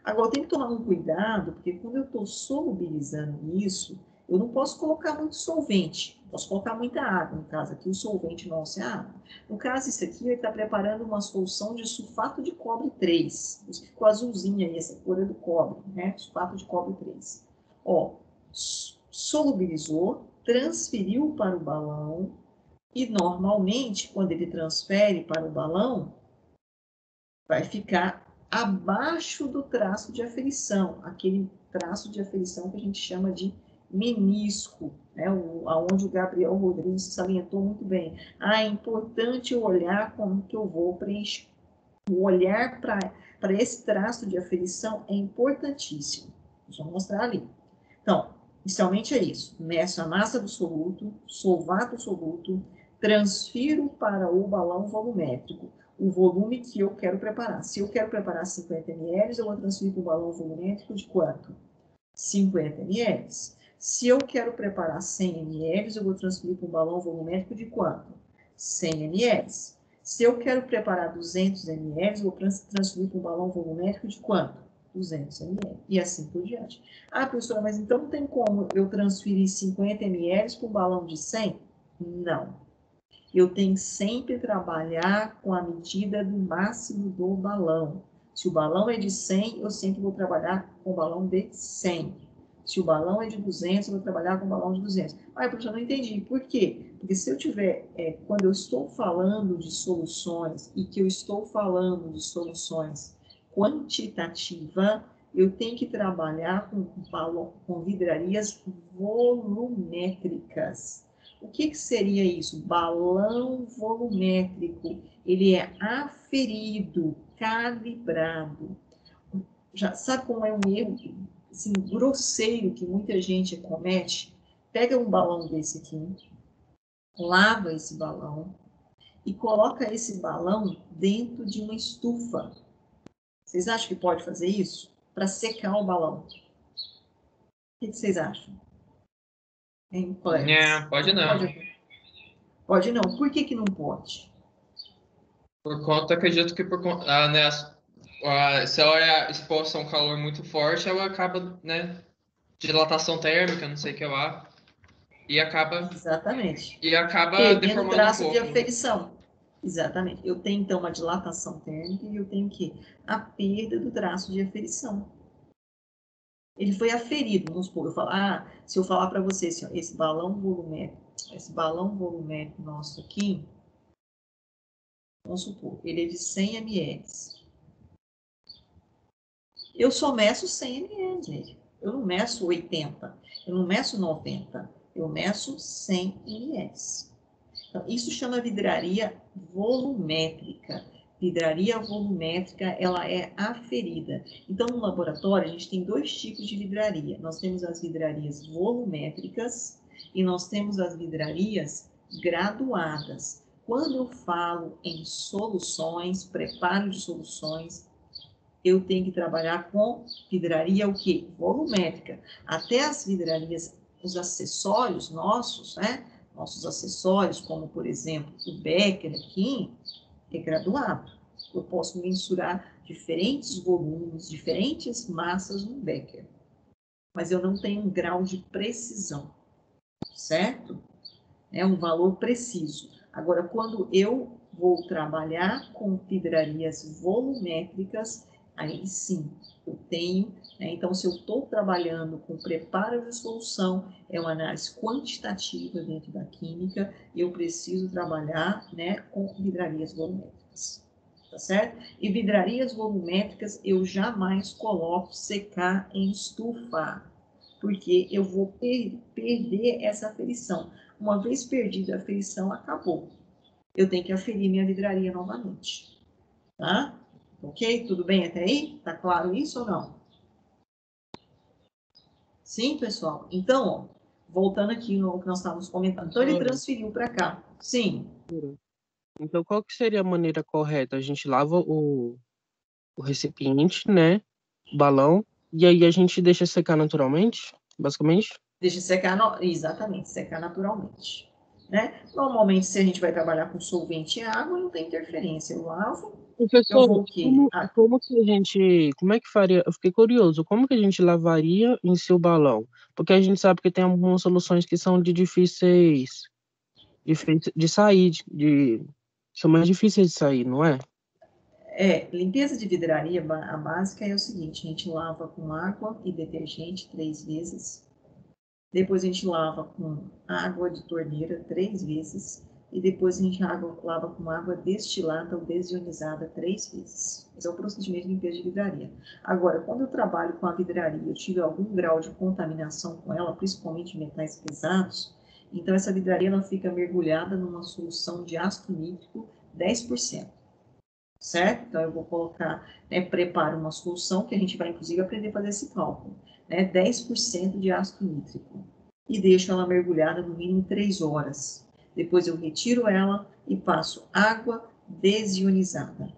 Agora, eu tenho que tomar um cuidado, porque quando eu estou solubilizando isso, eu não posso colocar muito solvente, posso colocar muita água. No caso aqui, o solvente nosso é água. No caso, isso aqui, ele está preparando uma solução de sulfato de cobre 3. Isso ficou azulzinha aí, essa cor é do cobre, né? Sulfato de cobre 3. Ó, solubilizou, transferiu para o balão, e normalmente, quando ele transfere para o balão, vai ficar abaixo do traço de aferição, aquele traço de aferição que a gente chama de menisco, né? Onde o Gabriel Rodrigues salientou muito bem. É importante eu olhar como que eu vou preencher. O olhar para esse traço de aferição é importantíssimo. Deixa eu mostrar ali. Então, inicialmente é isso. Meço a massa do soluto, solvato o soluto, transfiro para o balão volumétrico o volume que eu quero preparar. Se eu quero preparar 50 ml, eu vou transferir para o balão volumétrico de quanto? 50 ml. Se eu quero preparar 100 ml, eu vou transferir para um balão volumétrico de quanto? 100 ml. Se eu quero preparar 200 ml, eu vou transferir para um balão volumétrico de quanto? 200 ml. E assim por diante. Ah, professora, mas então não tem como eu transferir 50 ml para um balão de 100? Não. Eu tenho que sempre trabalhar com a medida do máximo do balão. Se o balão é de 100, eu sempre vou trabalhar com o balão de 100. Se o balão é de 200, eu vou trabalhar com o balão de 200. Ah, professor, não entendi. Por quê? Porque se eu tiver, quando eu estou falando de soluções e que eu estou falando de soluções quantitativa, eu tenho que trabalhar com vidrarias volumétricas. O que seria isso? Balão volumétrico. Ele é aferido, calibrado. Já sabe como é um erro assim, grosseiro que muita gente comete? Pega um balão desse aqui, lava esse balão e coloca esse balão dentro de uma estufa. Vocês acham que pode fazer isso? Para secar o balão. O que vocês acham? Não, pode não. Pode não. Por que não pode? Por conta, acredito que por conta, né, se ela é exposta a um calor muito forte, ela acaba, né, dilatação térmica, não sei o que lá, e Exatamente. acaba Perdendo o deformando um traço de pouco, né? aferição. Exatamente. Eu tenho, então, uma dilatação térmica e eu tenho que a perda do traço de aferição. Ele foi aferido, vamos supor, se eu falar para você assim, ó, esse balão volumétrico nosso aqui, vamos supor, ele é de 100 ml. Eu só meço 100 ml, gente. Eu não meço 80, eu não meço 90, eu meço 100 ml. Então, isso chama vidraria volumétrica. Vidraria volumétrica, ela é aferida. Então, no laboratório, a gente tem dois tipos de vidraria. Nós temos as vidrarias volumétricas e nós temos as vidrarias graduadas. Quando eu falo em soluções, preparo de soluções, eu tenho que trabalhar com vidraria o quê? Volumétrica. Até as vidrarias, os acessórios nossos, né? Nossos acessórios, como por exemplo o becker aqui, é graduado. Eu posso mensurar diferentes volumes, diferentes massas no becker, mas eu não tenho um grau de precisão, certo? É um valor preciso. Agora, quando eu vou trabalhar com vidrarias volumétricas, aí sim, eu tenho, né? Então, se eu estou trabalhando com preparo de solução, é uma análise quantitativa dentro da química, eu preciso trabalhar, né, com vidrarias volumétricas, tá certo? E vidrarias volumétricas eu jamais coloco secar em estufa, porque eu vou perder essa aferição. Uma vez perdida a aferição, acabou. Eu tenho que aferir minha vidraria novamente, tá? Ok? Tudo bem até aí? Tá claro isso ou não? Sim, pessoal? Então, ó, voltando aqui no que nós estávamos comentando. Então, ele transferiu para cá. Sim. Então, qual que seria a maneira correta? A gente lava o recipiente, né? O balão, e aí a gente deixa secar naturalmente, basicamente? Deixa secar, exatamente, secar naturalmente. Né? Normalmente, se a gente vai trabalhar com solvente e água, não tem interferência. Eu lavo, Professor, eu vou o quê? como é que faria? Eu fiquei curioso, como que a gente lavaria em seu balão? Porque a gente sabe que tem algumas soluções que são difíceis de sair, são mais difíceis de sair, não é? Limpeza de vidraria, a básica é o seguinte, a gente lava com água e detergente 3 vezes, depois a gente lava com água de torneira 3 vezes, e depois a gente lava com água destilada ou desionizada 3 vezes. Esse é o procedimento de limpeza de vidraria. Agora, quando eu trabalho com a vidraria, eu tive algum grau de contaminação com ela, principalmente metais pesados, então essa vidraria ela fica mergulhada numa solução de ácido nítrico 10%. Certo? Então, eu vou colocar, preparo uma solução, que a gente vai, inclusive, aprender a fazer esse cálculo, 10% de ácido nítrico, e deixo ela mergulhada no mínimo 3 horas. Depois eu retiro ela e passo água desionizada.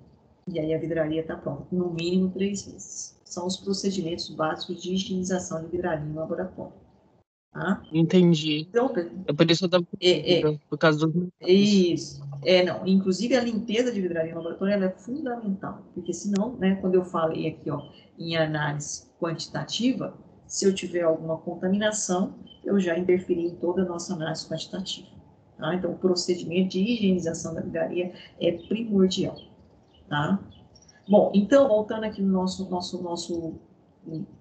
E aí a vidraria está pronta, no mínimo 3 vezes. São os procedimentos básicos de higienização de vidraria no laboratório. Tá? Entendi. Então, É por isso que eu estava por causa dos metais. isso. Não. Inclusive, a limpeza de vidraria no laboratório ela é fundamental, porque senão, né, quando eu falei aqui, ó, em análise quantitativa, se eu tiver alguma contaminação, eu já interferi em toda a nossa análise quantitativa. Tá? Então, o procedimento de higienização da vidraria é primordial. Tá? Bom, então, voltando aqui no nosso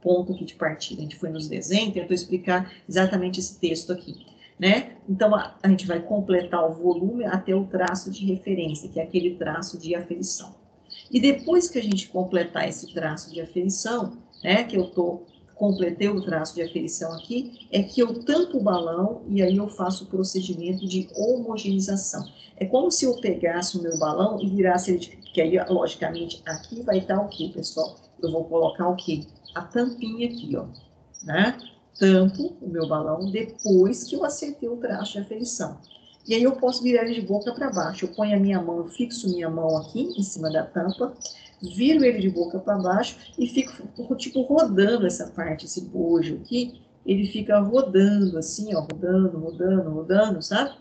ponto aqui de partida, a gente foi nos desenhos, tentou explicar exatamente esse texto aqui. Né? Então, a gente vai completar o volume até o traço de referência, que é aquele traço de aferição. E depois que a gente completar esse traço de aferição, né, que eu completei o traço de aferição aqui, é que eu tampo o balão e aí eu faço o procedimento de homogeneização. É como se eu pegasse o meu balão e virasse ele, que aí, logicamente, aqui vai estar o quê, pessoal? Eu vou colocar o quê? A tampinha aqui, ó, né? Tampo o meu balão depois que eu acertei o traço de aferição. E aí eu posso virar ele de boca para baixo. Eu ponho a minha mão, eu fixo minha mão aqui em cima da tampa, viro ele de boca para baixo e fico, tipo, rodando essa parte, esse bojo aqui. Ele fica rodando assim, ó, rodando, sabe?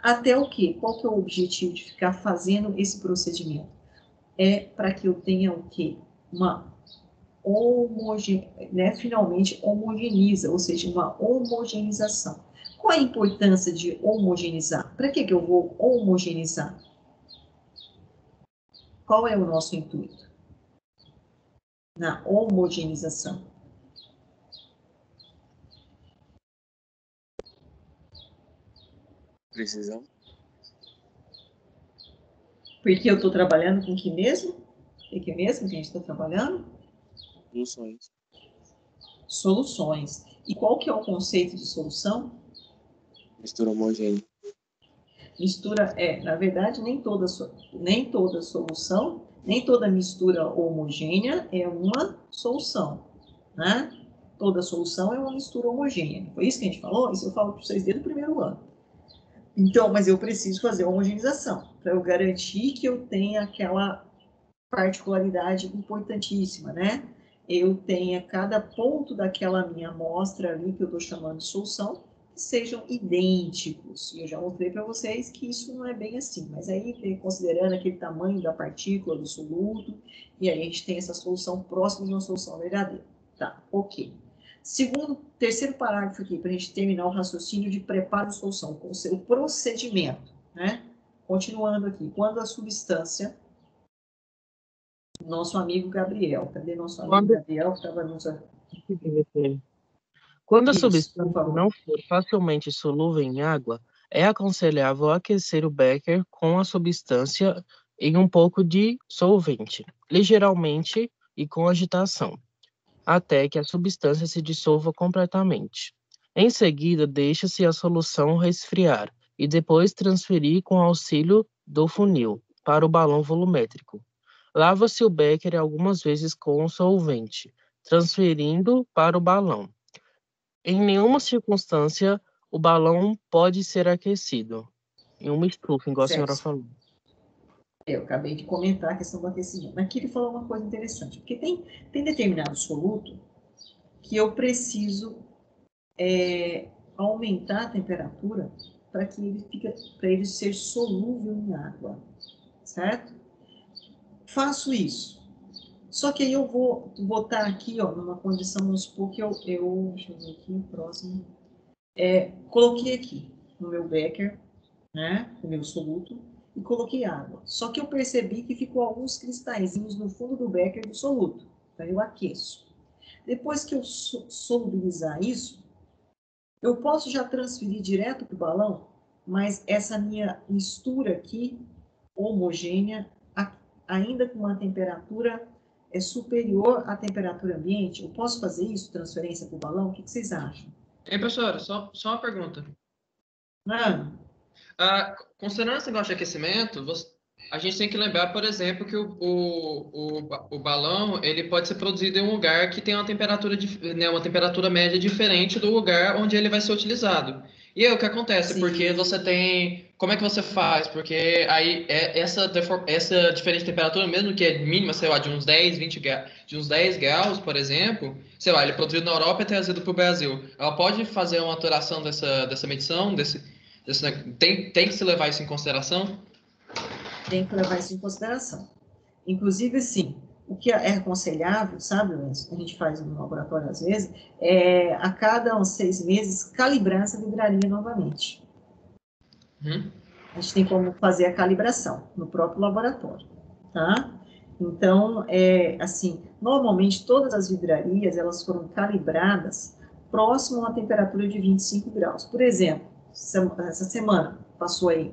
Até o quê? Qual que é o objetivo de ficar fazendo esse procedimento? É para que eu tenha o quê? Uma finalmente homogeneiza, ou seja, uma homogeneização. Qual a importância de homogeneizar? Para que eu vou homogeneizar? Qual é o nosso intuito na homogeneização? Precisão. Porque eu estou trabalhando com que mesmo? O que mesmo que a gente está trabalhando? Soluções. Soluções. E qual que é o conceito de solução? Mistura homogênea. Mistura, na verdade, nem toda solução, nem toda mistura homogênea é uma solução, né? Toda solução é uma mistura homogênea. Foi isso que a gente falou? Isso eu falo para vocês desde o primeiro ano. Então, mas eu preciso fazer a homogeneização, para eu garantir que eu tenha aquela particularidade importantíssima, né? Eu tenha cada ponto daquela minha amostra ali, que eu estou chamando de solução, que sejam idênticos. E eu já mostrei para vocês que isso não é bem assim, mas aí, considerando aquele tamanho da partícula, do soluto, e aí a gente tem essa solução próxima de uma solução verdadeira. Tá, ok. Terceiro parágrafo aqui, para a gente terminar o raciocínio de preparo de solução, com o seu procedimento, né? Continuando aqui, quando a substância, nosso amigo Gabriel, cadê nosso amigo Gabriel que estava nos... Quando a substância não for facilmente solúvel em água, é aconselhável aquecer o becker com a substância em um pouco de solvente, ligeiramente e com agitação, até que a substância se dissolva completamente. Em seguida, deixa-se a solução resfriar e depois transferir com auxílio do funil para o balão volumétrico. Lava-se o becker algumas vezes com o solvente, transferindo para o balão. Em nenhuma circunstância, o balão pode ser aquecido. Em uma estufa, igual a senhora falou. Eu acabei de comentar a questão do aquecimento. Aqui ele falou uma coisa interessante, porque tem determinado soluto que eu preciso aumentar a temperatura para ele ser solúvel em água, certo? Faço isso. Só que aí eu vou botar aqui, ó, numa condição, vamos supor que deixa eu ver aqui, próximo. Coloquei aqui no meu becker, né, o meu soluto, e coloquei água. Só que eu percebi que ficou alguns cristalzinhos no fundo do becker do soluto. Então eu aqueço. Depois que eu solubilizar isso, eu posso já transferir direto para o balão, mas essa minha mistura aqui, homogênea, ainda com uma temperatura superior à temperatura ambiente, eu posso fazer isso, transferência para o balão? O que vocês acham? Ei, professora, só uma pergunta. Considerando esse negócio de aquecimento, a gente tem que lembrar, por exemplo, que o balão ele pode ser produzido em um lugar que tem uma temperatura média diferente do lugar onde ele vai ser utilizado. E aí o que acontece? Sim. Porque você tem... Como é que você faz? Porque aí essa diferença de temperatura, mesmo que é mínima, sei lá, de uns 10, 20 graus, de uns 10 graus, por exemplo, sei lá, ele é produzido na Europa e é trazido para o Brasil. Ela pode fazer uma alteração dessa medição, tem que se levar isso em consideração? Tem que levar isso em consideração. Inclusive, sim, o que é aconselhável, sabe, Lenço, que a gente faz no laboratório às vezes, é a cada uns 6 meses calibrar essa vidraria novamente. A gente tem como fazer a calibração no próprio laboratório, tá? Então, assim, normalmente todas as vidrarias, elas foram calibradas próximo a uma temperatura de 25 graus. Por exemplo, essa semana passou aí,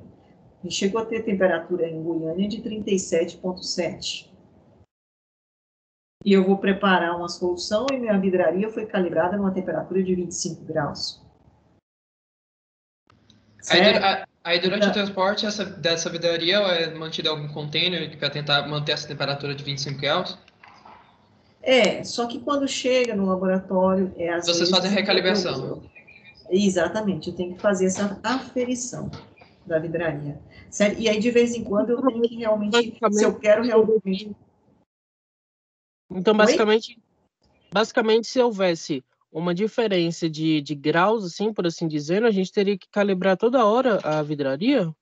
a gente chegou a ter temperatura em Goiânia de 37,7. E eu vou preparar uma solução e minha vidraria foi calibrada numa temperatura de 25 graus. Aí durante o transporte dessa vidraria é mantida algum container para tentar manter essa temperatura de 25 graus? Só que quando chega no laboratório... Vocês fazem a recalibração. Exatamente, eu tenho que fazer essa aferição da vidraria. Certo? E aí, de vez em quando, eu tenho que realmente... Se eu quero realmente... Então, basicamente, se houvesse uma diferença de graus, assim, por assim dizer, a gente teria que calibrar toda hora a vidraria?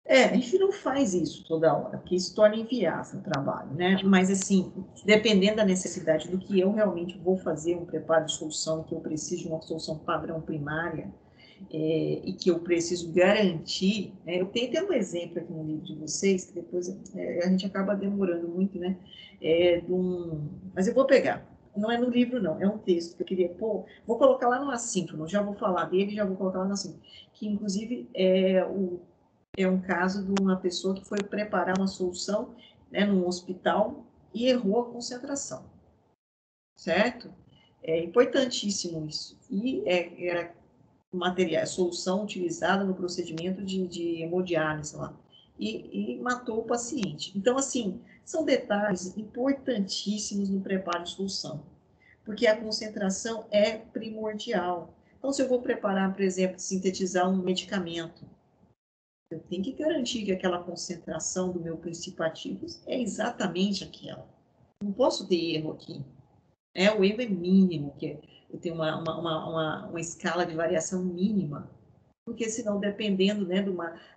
A gente não faz isso toda hora, porque isso torna inviável o trabalho, né? Mas, assim, dependendo da necessidade do que eu realmente vou fazer, um preparo de solução, que eu preciso de uma solução padrão primária, e que eu preciso garantir, né? Eu tenho até um exemplo aqui no livro de vocês, que depois a gente acaba demorando muito, né? Mas eu vou pegar. Não é no livro, não, é um texto que eu queria pôr. Vou colocar lá no assíncrono, já vou falar dele, já vou colocar lá no assíncrono, que inclusive é um caso de uma pessoa que foi preparar uma solução, né, num hospital e errou a concentração, certo? É importantíssimo isso. E era material, solução utilizada no procedimento de hemodiálise lá. E matou o paciente. Então, assim, são detalhes importantíssimos no preparo de solução, porque a concentração é primordial. Então, se eu vou preparar, por exemplo, sintetizar um medicamento, eu tenho que garantir que aquela concentração do meu princípio ativo é exatamente aquela. Não posso ter erro aqui. O erro é mínimo, que eu tenho uma escala de variação mínima, porque senão, dependendo, né,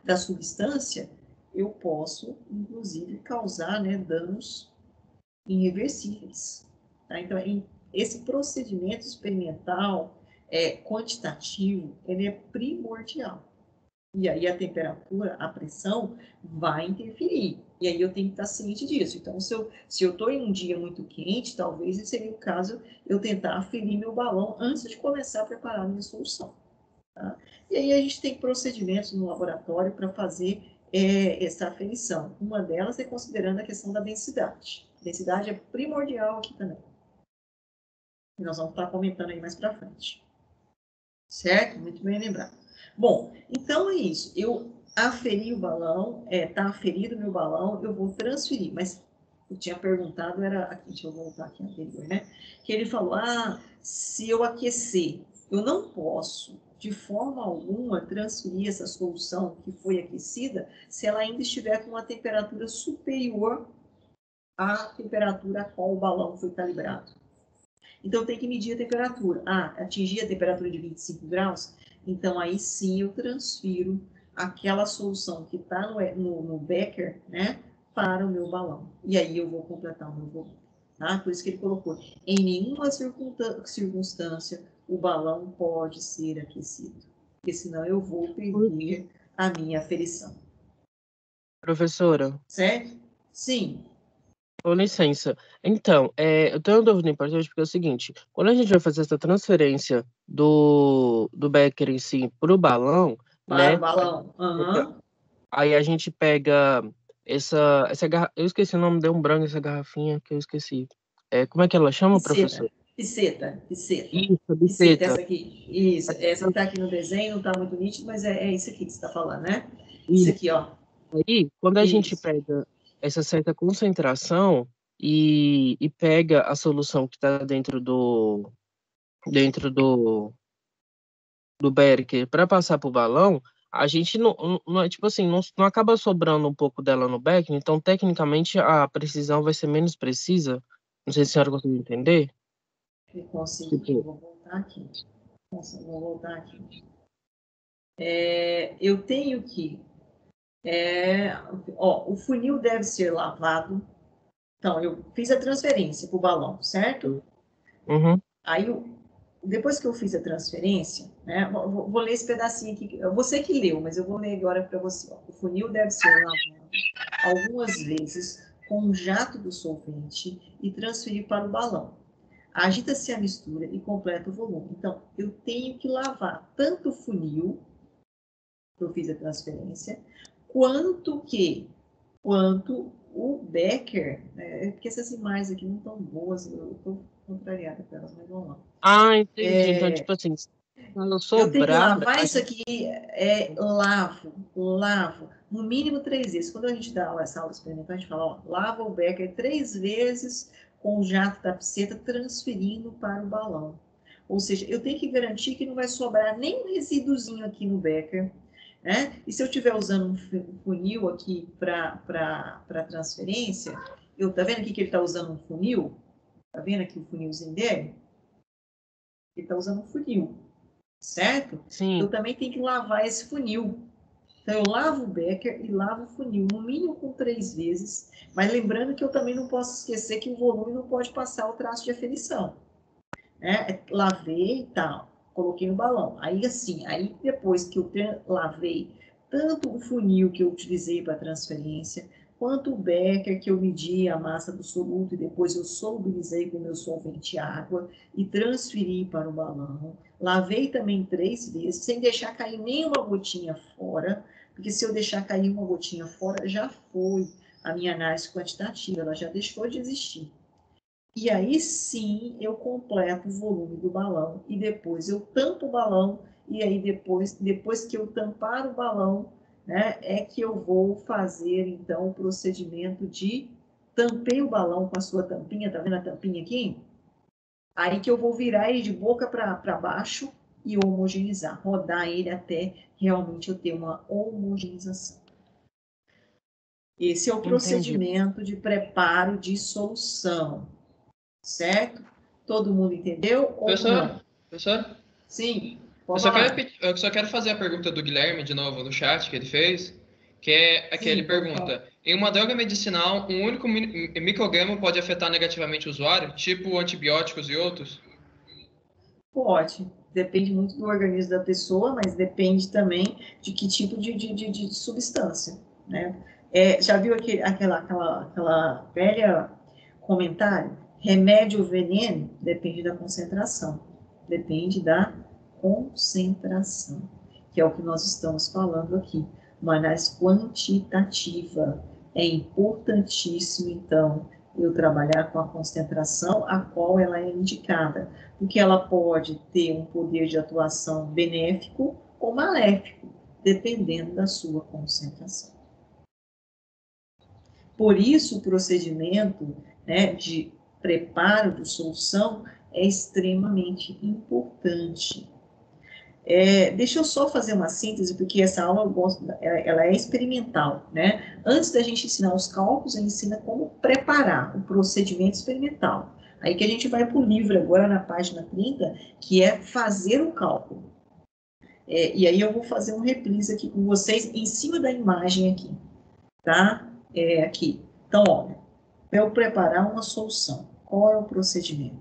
da substância, eu posso, inclusive, causar, né, danos irreversíveis. Tá? Então, esse procedimento experimental quantitativo, ele é primordial. E aí a temperatura, a pressão vai interferir. E aí eu tenho que estar ciente disso. Então, se eu estou em um dia muito quente, talvez seria o caso eu tentar aferir meu balão antes de começar a preparar a minha solução. Tá? E aí a gente tem procedimentos no laboratório para fazer essa aferição. Uma delas é considerando a questão da densidade. A densidade é primordial aqui também. E nós vamos estar comentando aí mais para frente. Certo? Muito bem lembrado. Bom, então é isso. Eu aferi o balão, está aferido o meu balão, eu vou transferir. Mas eu tinha perguntado, aqui, deixa eu voltar aqui anterior, né? Que ele falou, se eu aquecer, eu não posso, de forma alguma, transferir essa solução que foi aquecida se ela ainda estiver com uma temperatura superior à temperatura a qual o balão foi calibrado. Então, tem que medir a temperatura. Atingir a temperatura de 25 graus, então aí sim eu transfiro aquela solução que está no becker, né, para o meu balão. E aí eu vou completar o meu volume. Tá? Por isso que ele colocou, em nenhuma circunstância o balão pode ser aquecido, porque senão eu vou perder a minha aferição. Professora? Certo? Sim. Com licença. Então, eu tenho uma dúvida importante, porque é o seguinte, quando a gente vai fazer essa transferência do becker em si para o balão, Para né? o balão. Aí a gente pega essa garrafa. Eu esqueci o nome, deu um branco essa garrafinha que eu esqueci. Como é que ela chama, professor? Piceta. Isso, a Piceta, biceta. essa aqui. Isso, essa que está aqui no desenho, não está muito nítido, mas é isso aqui que você está falando, né? Isso aqui, ó. Aí, quando a gente Isso. pega essa certa concentração e pega a solução que está dentro do becker para passar para o balão, a gente não é tipo assim, não acaba sobrando um pouco dela no becker, então tecnicamente a precisão vai ser menos precisa. Não sei se a senhora conseguiu entender. Eu consigo. Tipo, Vou voltar aqui. Vou voltar aqui. Eu tenho que. O funil deve ser lavado. Então, eu fiz a transferência para o balão, certo? uhum. Aí, depois que eu fiz a transferência, né, vou ler esse pedacinho aqui. Você que leu, mas eu vou ler agora para você. O funil deve ser lavado algumas vezes com um jato do solvente e transferir para o balão. Agita-se a mistura e completa o volume. Então, eu tenho que lavar tanto o funil, que eu fiz a transferência, quanto o becker, porque essas imagens aqui não estão boas, eu estou contrariada com elas, mas vamos lá. Entendi. Então, tipo assim, quando Eu tenho que sobrar, lavar isso aqui, lavo, no mínimo 3 vezes. Quando a gente dá essa aula experimental, a gente fala, lava o becker 3 vezes com o jato da piceta, transferindo para o balão. Ou seja, eu tenho que garantir que não vai sobrar nem um resíduozinho aqui no becker, né? E se eu estiver usando um funil aqui para transferência, tá vendo aqui que ele está usando um funil? Tá vendo aqui o funilzinho dele? Ele está usando um funil, certo? Sim. Eu também tenho que lavar esse funil. Então, eu lavo o becker e lavo o funil, no mínimo com 3 vezes, mas lembrando que eu também não posso esquecer que o volume não pode passar o traço de aferição. Né? Lavei e tal, coloquei no balão. Aí, assim, aí depois que eu lavei tanto o funil que eu utilizei para transferência, quanto o becker que eu medi a massa do soluto e depois eu solubilizei com o meu solvente água e transferi para o balão. Lavei também 3 vezes, sem deixar cair nenhuma gotinha fora, porque se eu deixar cair uma gotinha fora, já foi a minha análise quantitativa, ela já deixou de existir. E aí sim eu completo o volume do balão e depois eu tampo o balão e aí depois que eu tampar o balão, né, é que eu vou fazer então o procedimento de tampei o balão com a sua tampinha, tá vendo a tampinha aqui? Aí que eu vou virar ele de boca para baixo e homogeneizar, rodar ele até realmente eu ter uma homogeneização. Esse é o procedimento de preparo de solução. Certo? Todo mundo entendeu? Professor? Sim. Eu só quero fazer a pergunta do Guilherme de novo no chat que ele fez, que é que ele pergunta: em uma droga medicinal, um único micrograma pode afetar negativamente o usuário, tipo antibióticos e outros? Pode. Depende muito do organismo da pessoa, mas depende também de que tipo de substância, né? Já viu aquela velha comentário? Remédio ou veneno depende da concentração. Depende da concentração, que é o que nós estamos falando aqui. Uma análise quantitativa. É importantíssimo, então, eu trabalhar com a concentração a qual ela é indicada, porque ela pode ter um poder de atuação benéfico ou maléfico, dependendo da sua concentração. Por isso, o procedimento, né, de preparo de solução é extremamente importante. Deixa eu só fazer uma síntese, porque essa aula eu gosto, ela é experimental, né? Antes da gente ensinar os cálculos, a gente ensina como preparar o procedimento experimental. Aí que a gente vai para o livro agora na página 30, que é fazer o cálculo. E aí eu vou fazer um reprise aqui com vocês em cima da imagem aqui, tá? Aqui. Então, olha, para eu preparar uma solução, qual é o procedimento?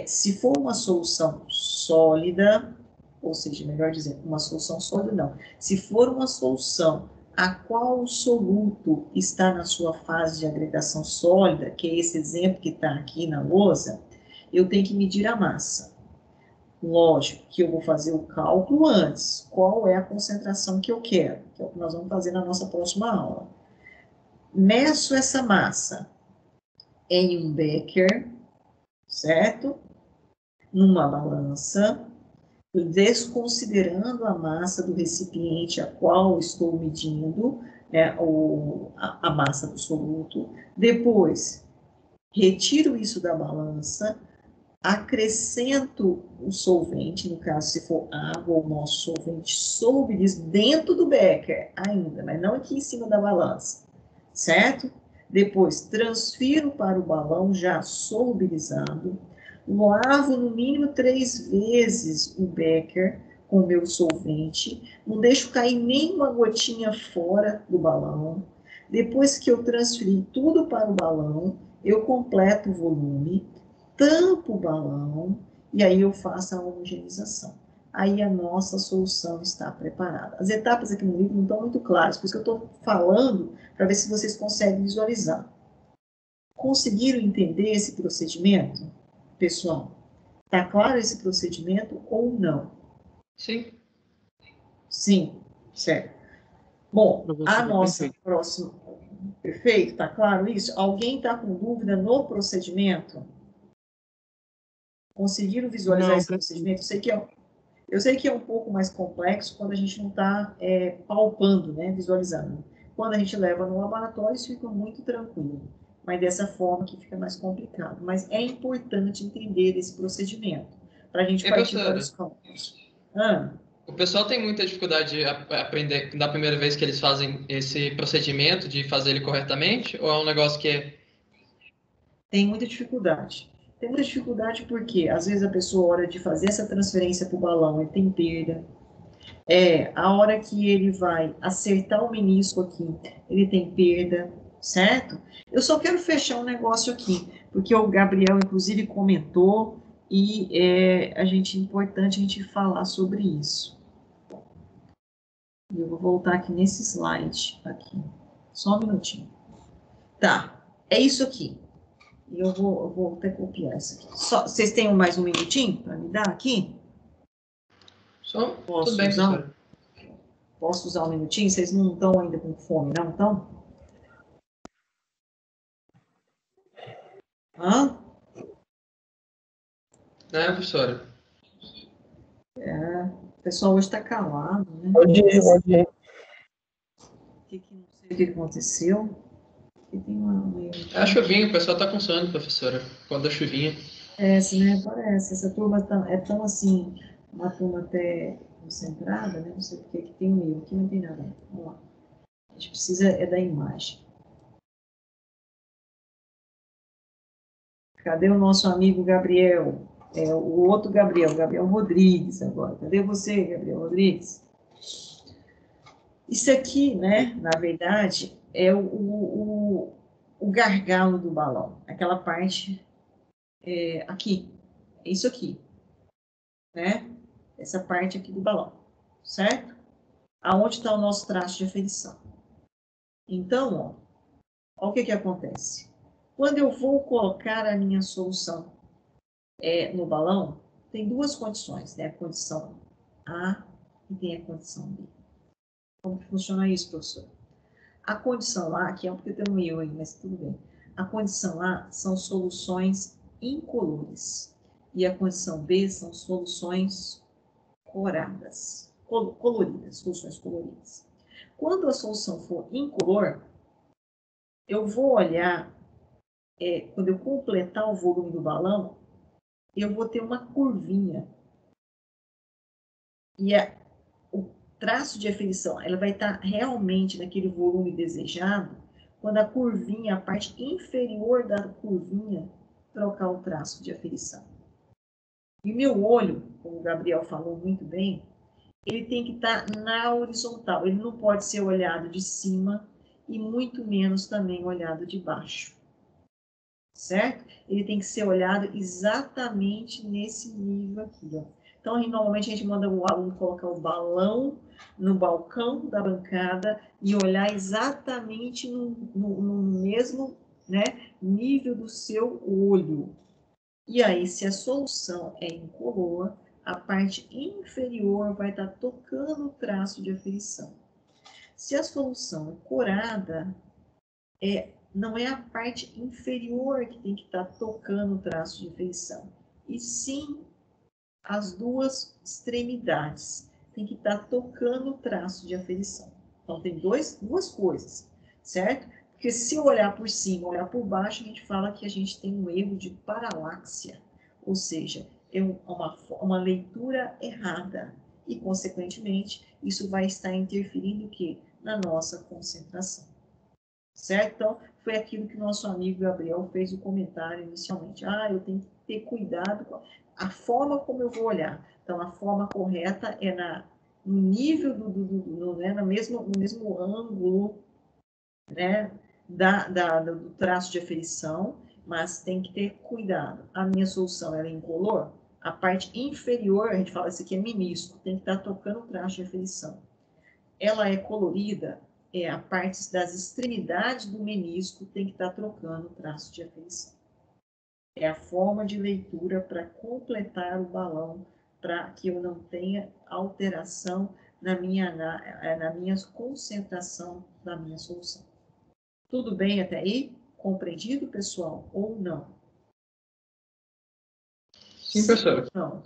Se for uma solução sólida, ou seja, melhor dizendo, uma solução sólida não. Se for uma solução a qual o soluto está na sua fase de agregação sólida, que é esse exemplo que está aqui na lousa, eu tenho que medir a massa. Lógico que eu vou fazer o cálculo antes. Qual é a concentração que eu quero? Que é o que nós vamos fazer na nossa próxima aula. Meço essa massa em um becker, certo? Numa balança, desconsiderando a massa do recipiente a qual estou medindo, né, a massa do soluto. Depois, retiro isso da balança, acrescento o solvente, no caso, se for água ou nosso solvente, solubilizo dentro do becker ainda, mas não aqui em cima da balança, certo? Depois, transfiro para o balão já solubilizado, lavo no mínimo 3 vezes o becker com o meu solvente, não deixo cair nenhuma gotinha fora do balão. Depois que eu transferi tudo para o balão, eu completo o volume, tampo o balão e aí eu faço a homogeneização. Aí a nossa solução está preparada. As etapas aqui no livro não estão muito claras, por isso que eu estou falando para ver se vocês conseguem visualizar. Conseguiram entender esse procedimento, pessoal? Está claro esse procedimento ou não? Sim. Sim, certo. Bom, a nossa próxima... Perfeito? Está claro isso? Alguém está com dúvida no procedimento? Conseguiram visualizar esse procedimento? Eu sei que é um pouco mais complexo quando a gente não está palpando, né, visualizando. Quando a gente leva no laboratório, isso fica muito tranquilo. Mas dessa forma que fica mais complicado. Mas é importante entender esse procedimento, para a gente partir para os cálculos. O pessoal tem muita dificuldade de aprender da primeira vez que eles fazem esse procedimento, de fazer ele corretamente? Ou é um negócio que... Tem muita dificuldade. Tem muita dificuldade porque, às vezes, a pessoa, a hora de fazer essa transferência para o balão, ele tem perda. A hora que ele vai acertar o menisco aqui, ele tem perda, certo? Eu só quero fechar um negócio aqui, porque o Gabriel, inclusive, comentou e é importante a gente falar sobre isso. Eu vou voltar aqui nesse slide, aqui. Só um minutinho. Tá, é isso aqui. E eu vou até copiar isso aqui. Vocês têm mais um minutinho para me dar aqui? Só? Tudo bem, professora. Posso usar um minutinho? Vocês não estão ainda com fome, não estão? Hã? Não, professora. O pessoal hoje está calado, né? Pode ir. Não sei o que aconteceu. É a chuvinha, o pessoal está com sono, professora. Quando a chuvinha. Parece, né? Parece. Essa turma é tão assim, uma turma até concentrada, né? Não sei porque que tem um erro. Aqui não tem nada. Vamos lá. A gente precisa da imagem. Cadê o nosso amigo Gabriel? O outro Gabriel Rodrigues agora. Cadê você, Gabriel Rodrigues? Isso aqui, né, na verdade, é o gargalo do balão. Aquela parte aqui. É isso aqui. Né? Essa parte aqui do balão. Certo? Aonde está o nosso traço de aferição. Então, ó o que acontece. Quando eu vou colocar a minha solução no balão, tem duas condições, né? A condição A e tem a condição B. Como que funciona isso, professor? A condição A, que é porque tem um erro aí, mas tudo bem. A condição A são soluções incolores. E a condição B são soluções coloridas, soluções coloridas. Quando a solução for incolor, eu vou olhar, quando eu completar o volume do balão, eu vou ter uma curvinha. E o traço de aferição, ela vai estar realmente naquele volume desejado, quando a curvinha, a parte inferior da curvinha, trocar o traço de aferição. E o meu olho, como o Gabriel falou muito bem, ele tem que estar na horizontal. Ele não pode ser olhado de cima e muito menos também olhado de baixo. Certo? Ele tem que ser olhado exatamente nesse nível aqui, ó. Então, normalmente a gente manda o aluno colocar o balão no balcão da bancada e olhar exatamente no mesmo, né, nível do seu olho. E aí, se a solução é incolor, a parte inferior vai estar tocando o traço de aferição. Se a solução é corada, não é a parte inferior que tem que estar tocando o traço de aferição, e sim as duas extremidades tem que estar tocando o traço de aferição. Então, tem duas coisas, certo? Porque se eu olhar por cima, olhar por baixo, a gente fala que a gente tem um erro de paralaxia, ou seja, é uma leitura errada. E, consequentemente, isso vai estar interferindo o quê? Na nossa concentração. Certo? Então, foi aquilo que nosso amigo Gabriel fez o comentário inicialmente. Eu tenho que ter cuidado com a forma como eu vou olhar. Então, a forma correta é no nível né, no mesmo ângulo, né, do traço de aferição, mas tem que ter cuidado. A minha solução ela é incolor, a parte inferior, a gente fala isso aqui é menisco, tem que estar tocando o traço de aferição. Ela é colorida, a parte das extremidades do menisco tem que estar trocando o traço de aferição. É a forma de leitura para completar o balão, para que eu não tenha alteração na minha concentração da minha solução. Tudo bem até aí? Compreendido, pessoal, ou não? Sim, professora. Não.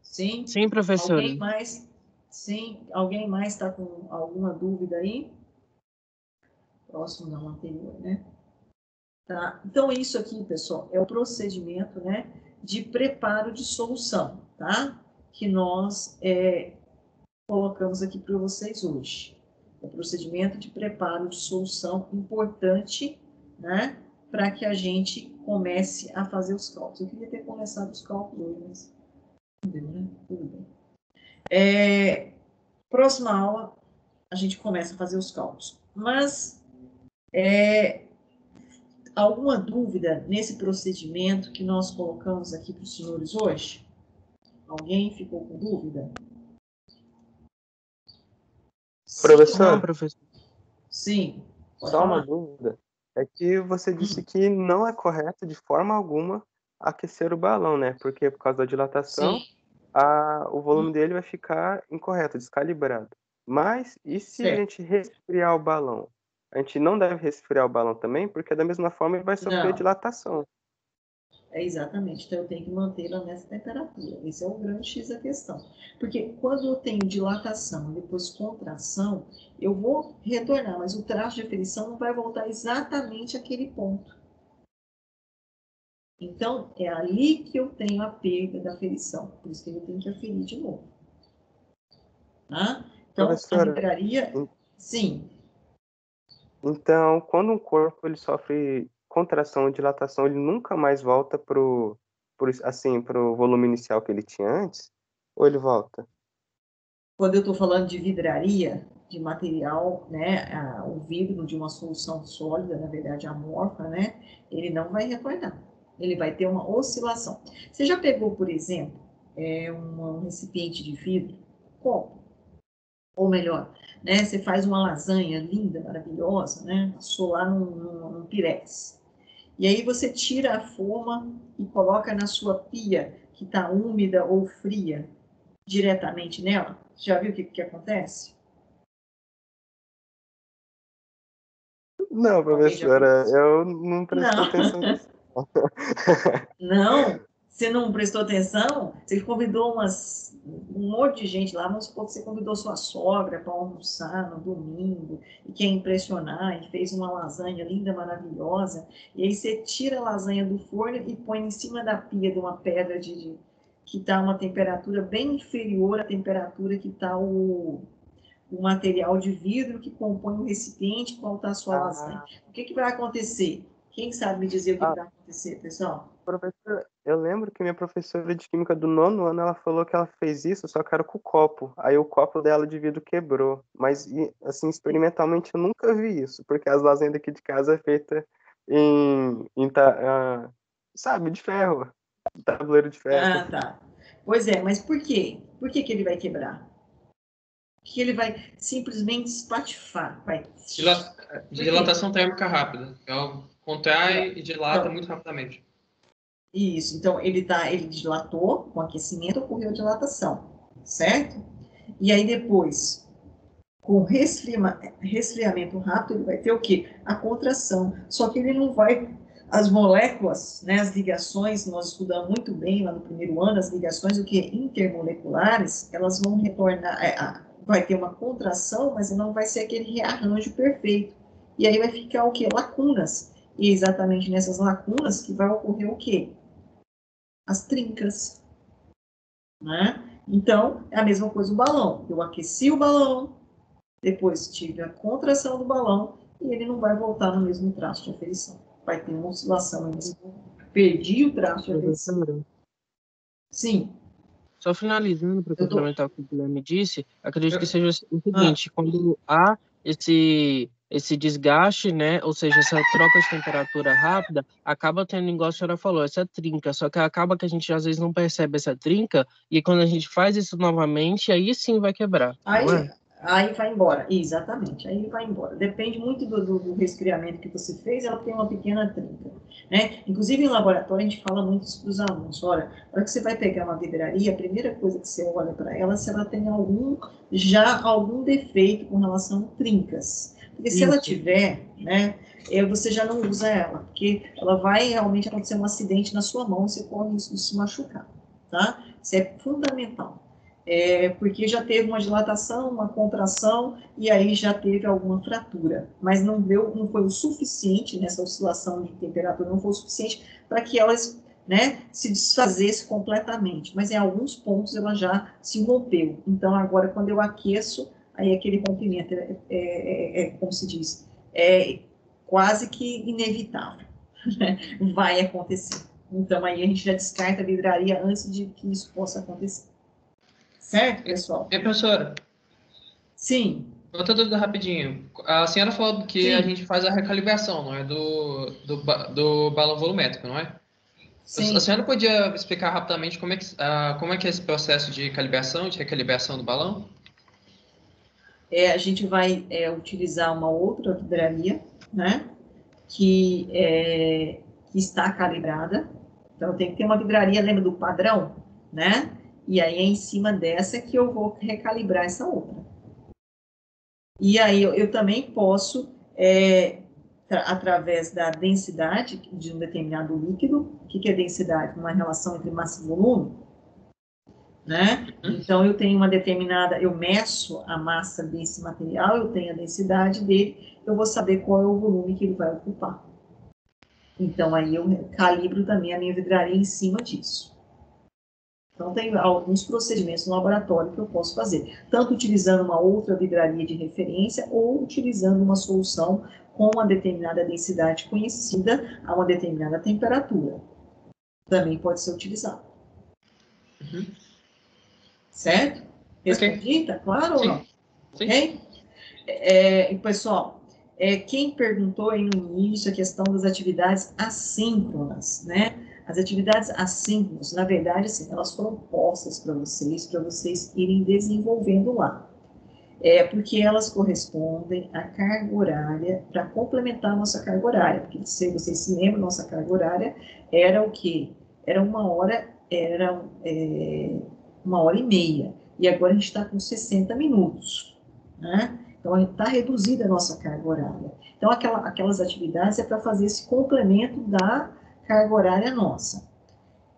Sim? Sim, professora. Alguém mais? Sim? Alguém mais está com alguma dúvida aí? Próximo não, anterior, né? Tá? Então, isso aqui, pessoal, é o procedimento, né, de preparo de solução, tá? Que nós colocamos aqui para vocês hoje. É o procedimento de preparo de solução importante, né? para que a gente comece a fazer os cálculos. Eu queria ter começado os cálculos hoje, mas não deu, né? Tudo bem. Próxima aula, a gente começa a fazer os cálculos. Mas, alguma dúvida nesse procedimento que nós colocamos aqui para os senhores hoje? Alguém ficou com dúvida? Professor? Não, professor. Sim. Só uma dúvida. É que você disse que não é correto de forma alguma aquecer o balão, né? Porque por causa da dilatação, o volume dele vai ficar incorreto, descalibrado. Mas e se a gente resfriar o balão? A gente não deve resfriar o balão também, porque da mesma forma ele vai sofrer dilatação. Exatamente, então eu tenho que mantê-la nessa temperatura. Esse é o grande X da questão. Porque quando eu tenho dilatação e depois contração, eu vou retornar, mas o traço de aferição não vai voltar exatamente àquele ponto. Então, é ali que eu tenho a perda da aferição. Por isso que eu tenho que aferir de novo. Tá? Então, professora, a vibraria... Sim. Então, quando um corpo ele sofre contração ou dilatação, ele nunca mais volta pro volume inicial que ele tinha antes? Ou ele volta? Quando eu estou falando de vidraria, de material, né, o vidro de uma solução sólida, na verdade amorfa, né, ele não vai retornar. Ele vai ter uma oscilação. Você já pegou, por exemplo, um recipiente de vidro, copo, ou melhor, né, você faz uma lasanha linda, maravilhosa, né, passou lá num pirex. E aí você tira a forma e coloca na sua pia, que está úmida ou fria, diretamente nela. Já viu o que acontece? Não, professora, eu não presto atenção nisso. Não, você não prestou atenção? Você convidou um monte de gente lá, vamos supor que você convidou sua sogra para almoçar no domingo, e quer impressionar, e fez uma lasanha linda, maravilhosa, e aí você tira a lasanha do forno e põe em cima da pia de uma pedra que está uma temperatura bem inferior à temperatura que está o material de vidro que compõe o recipiente, qual está a sua lasanha. O que vai acontecer? Quem sabe me dizer o que vai acontecer, pessoal? Professora, eu lembro que minha professora de química do 9º ano, ela falou que ela fez isso, só que era com o copo. Aí o copo dela de vidro quebrou. Mas, assim, experimentalmente eu nunca vi isso, porque as lasanhas daqui de casa é feita sabe, de ferro, tabuleiro de ferro. Ah, tá. Pois é, mas por quê? Por que ele vai quebrar? Que ele vai simplesmente espatifar. Dilatação térmica rápida. Então, contrai e dilata muito rapidamente. Isso. Então, ele dilatou, com aquecimento ocorreu a dilatação, certo? E aí depois, com resfriamento rápido, ele vai ter o quê? A contração. Só que ele não vai... As moléculas, né, as ligações, nós estudamos muito bem lá no primeiro ano, as ligações intermoleculares, elas vão retornar... vai ter uma contração, mas não vai ser aquele rearranjo perfeito. E aí vai ficar o quê? Lacunas. E exatamente nessas lacunas que vai ocorrer o quê? As trincas. Né? Então, é a mesma coisa o balão. Eu aqueci o balão, depois tive a contração do balão, e ele não vai voltar no mesmo traço de aferição. Vai ter uma oscilação nesse momento. Perdi o traço de aferição. Sim. Só finalizando, para complementar o que o Guilherme disse, acredito que seja o seguinte, quando há esse desgaste, né, ou seja, essa troca de temperatura rápida, acaba tendo, igual a senhora falou, essa trinca, só que acaba que a gente às vezes não percebe essa trinca, e quando a gente faz isso novamente, aí sim vai quebrar, não é? Aí vai embora, exatamente, aí vai embora. Depende muito do resfriamento que você fez, ela tem uma pequena trinca, né? Inclusive, em laboratório, a gente fala muito isso para os alunos. Olha, na hora que você vai pegar uma vidraria, a primeira coisa que você olha para ela, se ela tem algum defeito com relação a trincas. Porque se ela tiver, né, você já não usa ela, porque ela vai realmente acontecer um acidente na sua mão e você corre risco de se machucar, tá? Isso é fundamental. Porque já teve uma dilatação, uma contração, e aí já teve alguma fratura. Mas não foi o suficiente, nessa oscilação de temperatura, não foi o suficiente para que elas, né, se desfazesse completamente. Mas em alguns pontos ela já se rompeu. Então, agora, quando eu aqueço, aí aquele rompimento como se diz, é quase que inevitável. né, vai acontecer. Então, aí a gente já descarta a vidraria antes de que isso possa acontecer. Certo, pessoal? E, professora? Sim. Outra dúvida rapidinho. A senhora falou que Sim. a gente faz a recalibração, não é? Do balão volumétrico, não é? Sim. A senhora podia explicar rapidamente como é que é esse processo de calibração, de recalibração do balão? A gente vai utilizar uma outra vidraria, né? Que está calibrada. Então, tem que ter uma vidraria, lembra do padrão, né? E aí, é em cima dessa que eu vou recalibrar essa outra. E aí, eu também posso, através da densidade de um determinado líquido, o que é densidade? Uma relação entre massa e volume, né? Então, eu tenho uma determinada, eu meço a massa desse material, eu tenho a densidade dele, eu vou saber qual é o volume que ele vai ocupar. Então, aí eu calibro também a minha vidraria em cima disso. Então, tem alguns procedimentos no laboratório que eu posso fazer, tanto utilizando uma outra vidraria de referência ou utilizando uma solução com uma determinada densidade conhecida a uma determinada temperatura. Também pode ser utilizado. Uhum. Certo? Respondi? Tá claro ou não? Sim. Ok? Pessoal, quem perguntou aí no início a questão das atividades assíncronas, né? As atividades assíncronas, na verdade, assim, elas foram postas para vocês irem desenvolvendo lá. Porque elas correspondem à carga horária, para complementar a nossa carga horária. Porque, se vocês se lembram, nossa carga horária era o quê? Era 1h30. E agora a gente está com 60 minutos, né? Então, está reduzida a nossa carga horária. Então, aquelas atividades é para fazer esse complemento da carga horária nossa.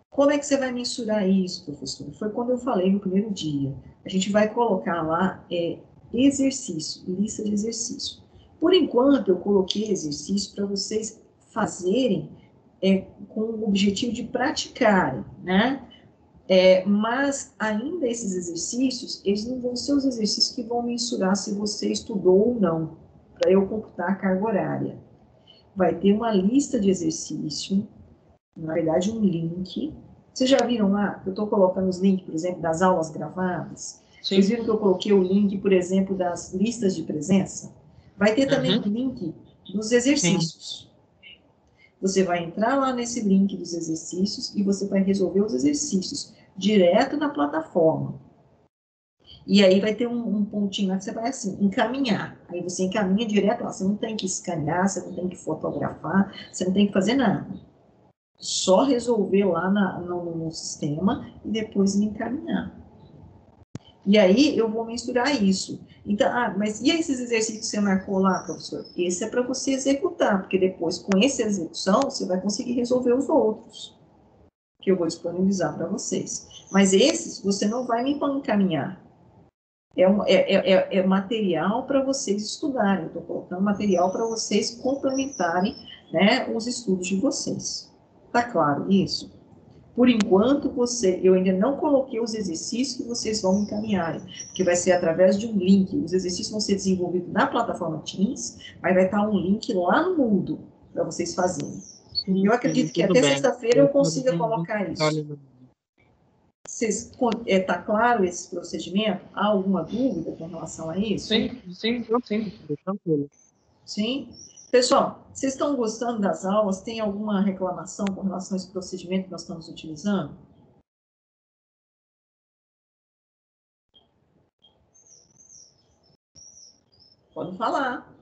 Como é que você vai mensurar isso, professor? Foi quando eu falei no primeiro dia. A gente vai colocar lá exercício, lista de exercício. Por enquanto, eu coloquei exercício para vocês fazerem com o objetivo de praticarem, né? Mas ainda esses exercícios, eles não vão ser os exercícios que vão mensurar se você estudou ou não, para eu computar a carga horária. Vai ter uma lista de exercício, na verdade um link. Vocês já viram lá, eu estou colocando os links, por exemplo, das aulas gravadas? Sim. Vocês viram que eu coloquei o link, por exemplo, das listas de presença? Vai ter também o link dos exercícios. Você vai entrar lá nesse link dos exercícios e você vai resolver os exercícios direto na plataforma. E aí vai ter um pontinho lá que você vai assim, encaminhar. Aí você encaminha direto lá. Você não tem que escanear, você não tem que fotografar, você não tem que fazer nada. Só resolver lá no sistema e depois me encaminhar. E aí eu vou mensurar isso. Então, mas e esses exercícios que você marcou lá, professor? Esse é para você executar, porque depois, com essa execução, você vai conseguir resolver os outros, que eu vou disponibilizar para vocês. Mas esses, você não vai me encaminhar. É material para vocês estudarem. Eu estou colocando material para vocês complementarem, né, os estudos de vocês. Tá claro isso? Por enquanto, eu ainda não coloquei os exercícios que vocês vão encaminharem, que vai ser através de um link. Os exercícios vão ser desenvolvidos na plataforma Teams, mas vai estar um link lá no Moodle para vocês fazerem. Eu acredito que até sexta-feira eu consiga colocar isso. Está claro esse procedimento? Há alguma dúvida com relação a isso? Sim. Sim? Pessoal, vocês estão gostando das aulas? Tem alguma reclamação com relação a esse procedimento que nós estamos utilizando? Podem falar.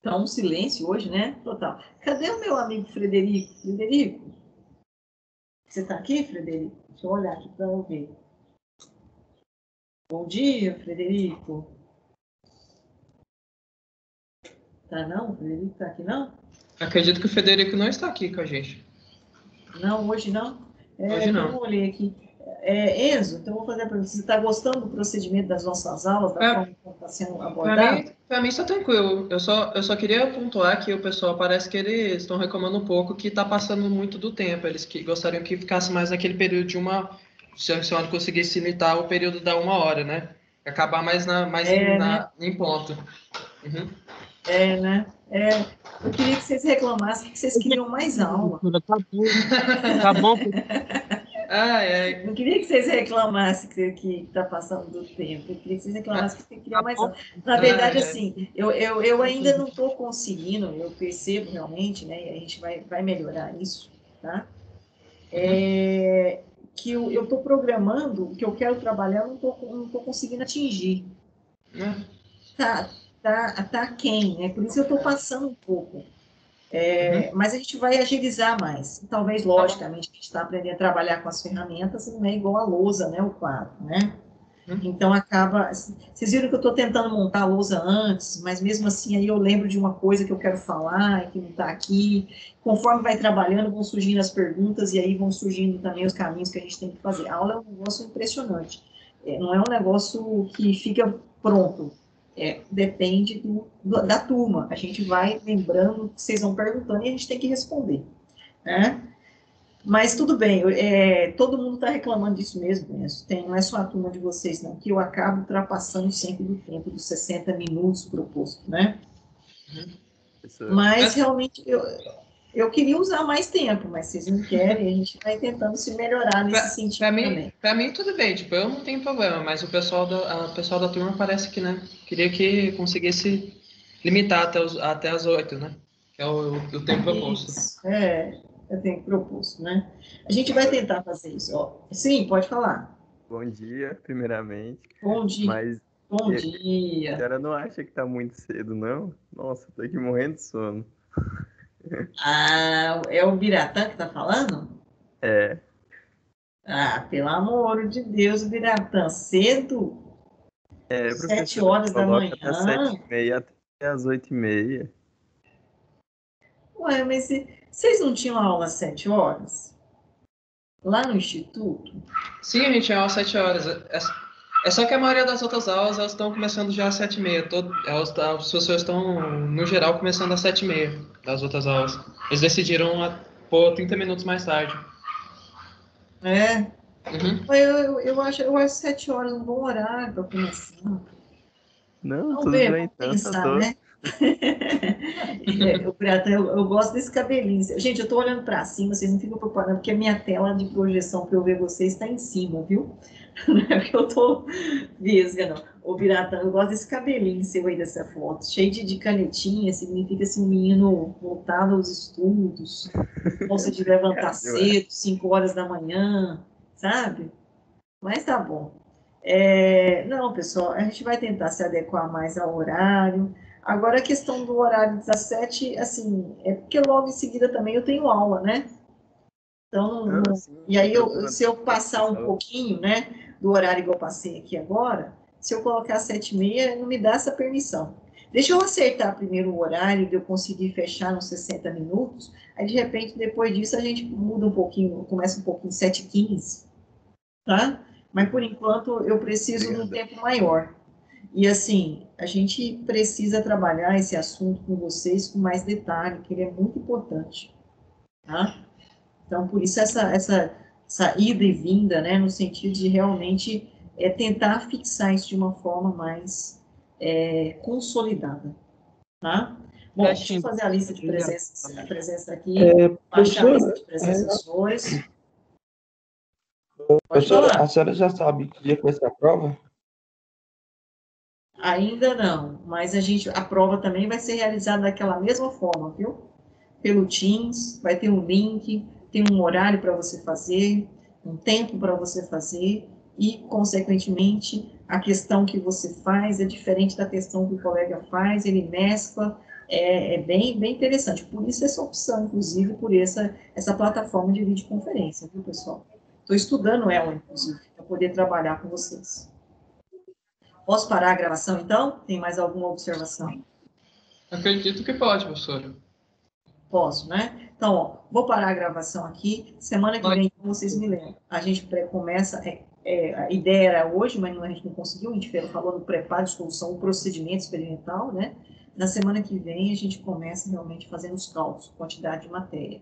Tá um silêncio hoje, né? Total. Cadê o meu amigo Frederico? Frederico? Você está aqui, Frederico? Deixa eu olhar aqui para eu ver. Bom dia, Frederico. Tá não? O Frederico está aqui não? Acredito que o Frederico não está aqui com a gente. Não, hoje não? Hoje não. Eu olhei aqui. Enzo, então eu vou fazer a pergunta. Você está gostando do procedimento das nossas aulas, da forma como está sendo abordado? Para mim está tranquilo. Eu só queria pontuar que o pessoal parece que eles estão reclamando um pouco que está passando muito do tempo. Eles gostariam que ficasse mais naquele período de se a senhora conseguisse limitar o período da 1 hora, né? Acabar mais em ponto. Uhum. Né? Eu queria que vocês reclamassem que vocês queriam mais aula. Tá bom. Não queria que vocês reclamassem que está passando do tempo. Eu queria que vocês reclamassem que vocês queriam mais aula. Na verdade, assim, eu ainda não estou conseguindo, eu percebo realmente, né? E a gente vai melhorar isso, tá? Que eu estou programando, o que eu quero trabalhar, eu não tô conseguindo atingir. Tá quem, né? Por isso eu estou passando um pouco. Mas a gente vai agilizar mais. Talvez, logicamente, a gente está aprendendo a trabalhar com as ferramentas, não é igual a lousa, né? O quadro, né? Então, acaba... Vocês viram que eu estou tentando montar a lousa antes, mas mesmo assim, aí eu lembro de uma coisa que eu quero falar, que não está aqui. Conforme vai trabalhando, vão surgindo as perguntas, e aí vão surgindo também os caminhos que a gente tem que fazer. A aula é um negócio impressionante. Não é um negócio que fica pronto. Depende da turma. A gente vai lembrando que vocês vão perguntando e a gente tem que responder, né? Mas tudo bem, todo mundo está reclamando disso mesmo, né? Não é só a turma de vocês, não, que eu acabo ultrapassando sempre do tempo dos 60 minutos proposto, né? Mas realmente eu queria usar mais tempo, mas vocês não querem, a gente vai tentando se melhorar nesse sentido também. Para mim, tudo bem, tipo, eu não tenho problema, mas o pessoal da turma parece que, né, queria que conseguisse limitar até as 8, né? Que é o tempo proposto. Eu tenho proposto, né? A gente vai tentar fazer isso, ó. Sim, pode falar. Bom dia, primeiramente. Bom dia. Mas Bom dia. A senhora não acha que tá muito cedo, não? Nossa, tô aqui morrendo de sono. É o Biratã que tá falando? Pelo amor de Deus, Biratã, cedo? 7 horas da manhã? Das 7h30 até as 8h30. Ué, mas vocês não tinham aula às 7 horas? Lá no Instituto? Sim, a gente tinha aula às 7 horas. É só que a maioria das outras aulas, elas estão começando já às 7h30. Os professores estão, no geral, começando às 7h30 das outras aulas. Eles decidiram pôr 30 minutos mais tarde. Eu acho 7 horas um bom horário para começar. Não, tudo bem, vamos pensar, né? Eu gosto desse cabelinho. Gente, eu tô olhando para cima, vocês não ficam preocupados, porque a minha tela de projeção para eu ver vocês está em cima, viu? Não é porque eu tô vesga, não. Ô, Biratã, eu gosto desse cabelinho seu aí dessa foto, cheio de canetinha, significa assim, um menino voltado aos estudos, gosta de levantar cedo, 5 horas da manhã, sabe? Mas tá bom. Não, pessoal, a gente vai tentar se adequar mais ao horário. Agora, a questão do horário 17, assim, é porque logo em seguida também eu tenho aula, né? Então, e aí, se eu passar um pouquinho, né, do horário que eu passei aqui agora, se eu colocar 7h30, não me dá essa permissão. Deixa eu acertar primeiro o horário, de eu conseguir fechar nos 60 minutos, aí, de repente, depois disso, a gente muda um pouquinho, começa um pouquinho 7h15, tá? Mas, por enquanto, eu preciso de um tempo maior. E, assim, a gente precisa trabalhar esse assunto com vocês com mais detalhe, que ele é muito importante, tá? Então, por isso, essa ida e vinda, né, no sentido de realmente tentar fixar isso de uma forma mais consolidada, tá? Bom, deixa eu fazer a lista de presença aqui, baixar a lista de presenças. Professora, a senhora já sabe que dia que vai ser a prova? Ainda não, mas a prova também vai ser realizada daquela mesma forma, viu? Pelo Teams, vai ter um link, tem um horário para você fazer, um tempo para você fazer, e, consequentemente, a questão que você faz é diferente da questão que o colega faz, ele mescla, bem interessante. Por isso, essa opção, inclusive, por essa plataforma de videoconferência, viu, pessoal? Estou estudando ela, inclusive, para poder trabalhar com vocês. Posso parar a gravação, então? Tem mais alguma observação? Acredito que pode, professora. Posso, né? Então, ó, vou parar a gravação aqui. Semana que vem, como vocês me lembram, a gente começa... a ideia era hoje, mas a gente não conseguiu. A gente falou do preparo de solução, o procedimento experimental, né? Na semana que vem, a gente começa realmente fazendo os cálculos, quantidade de matéria.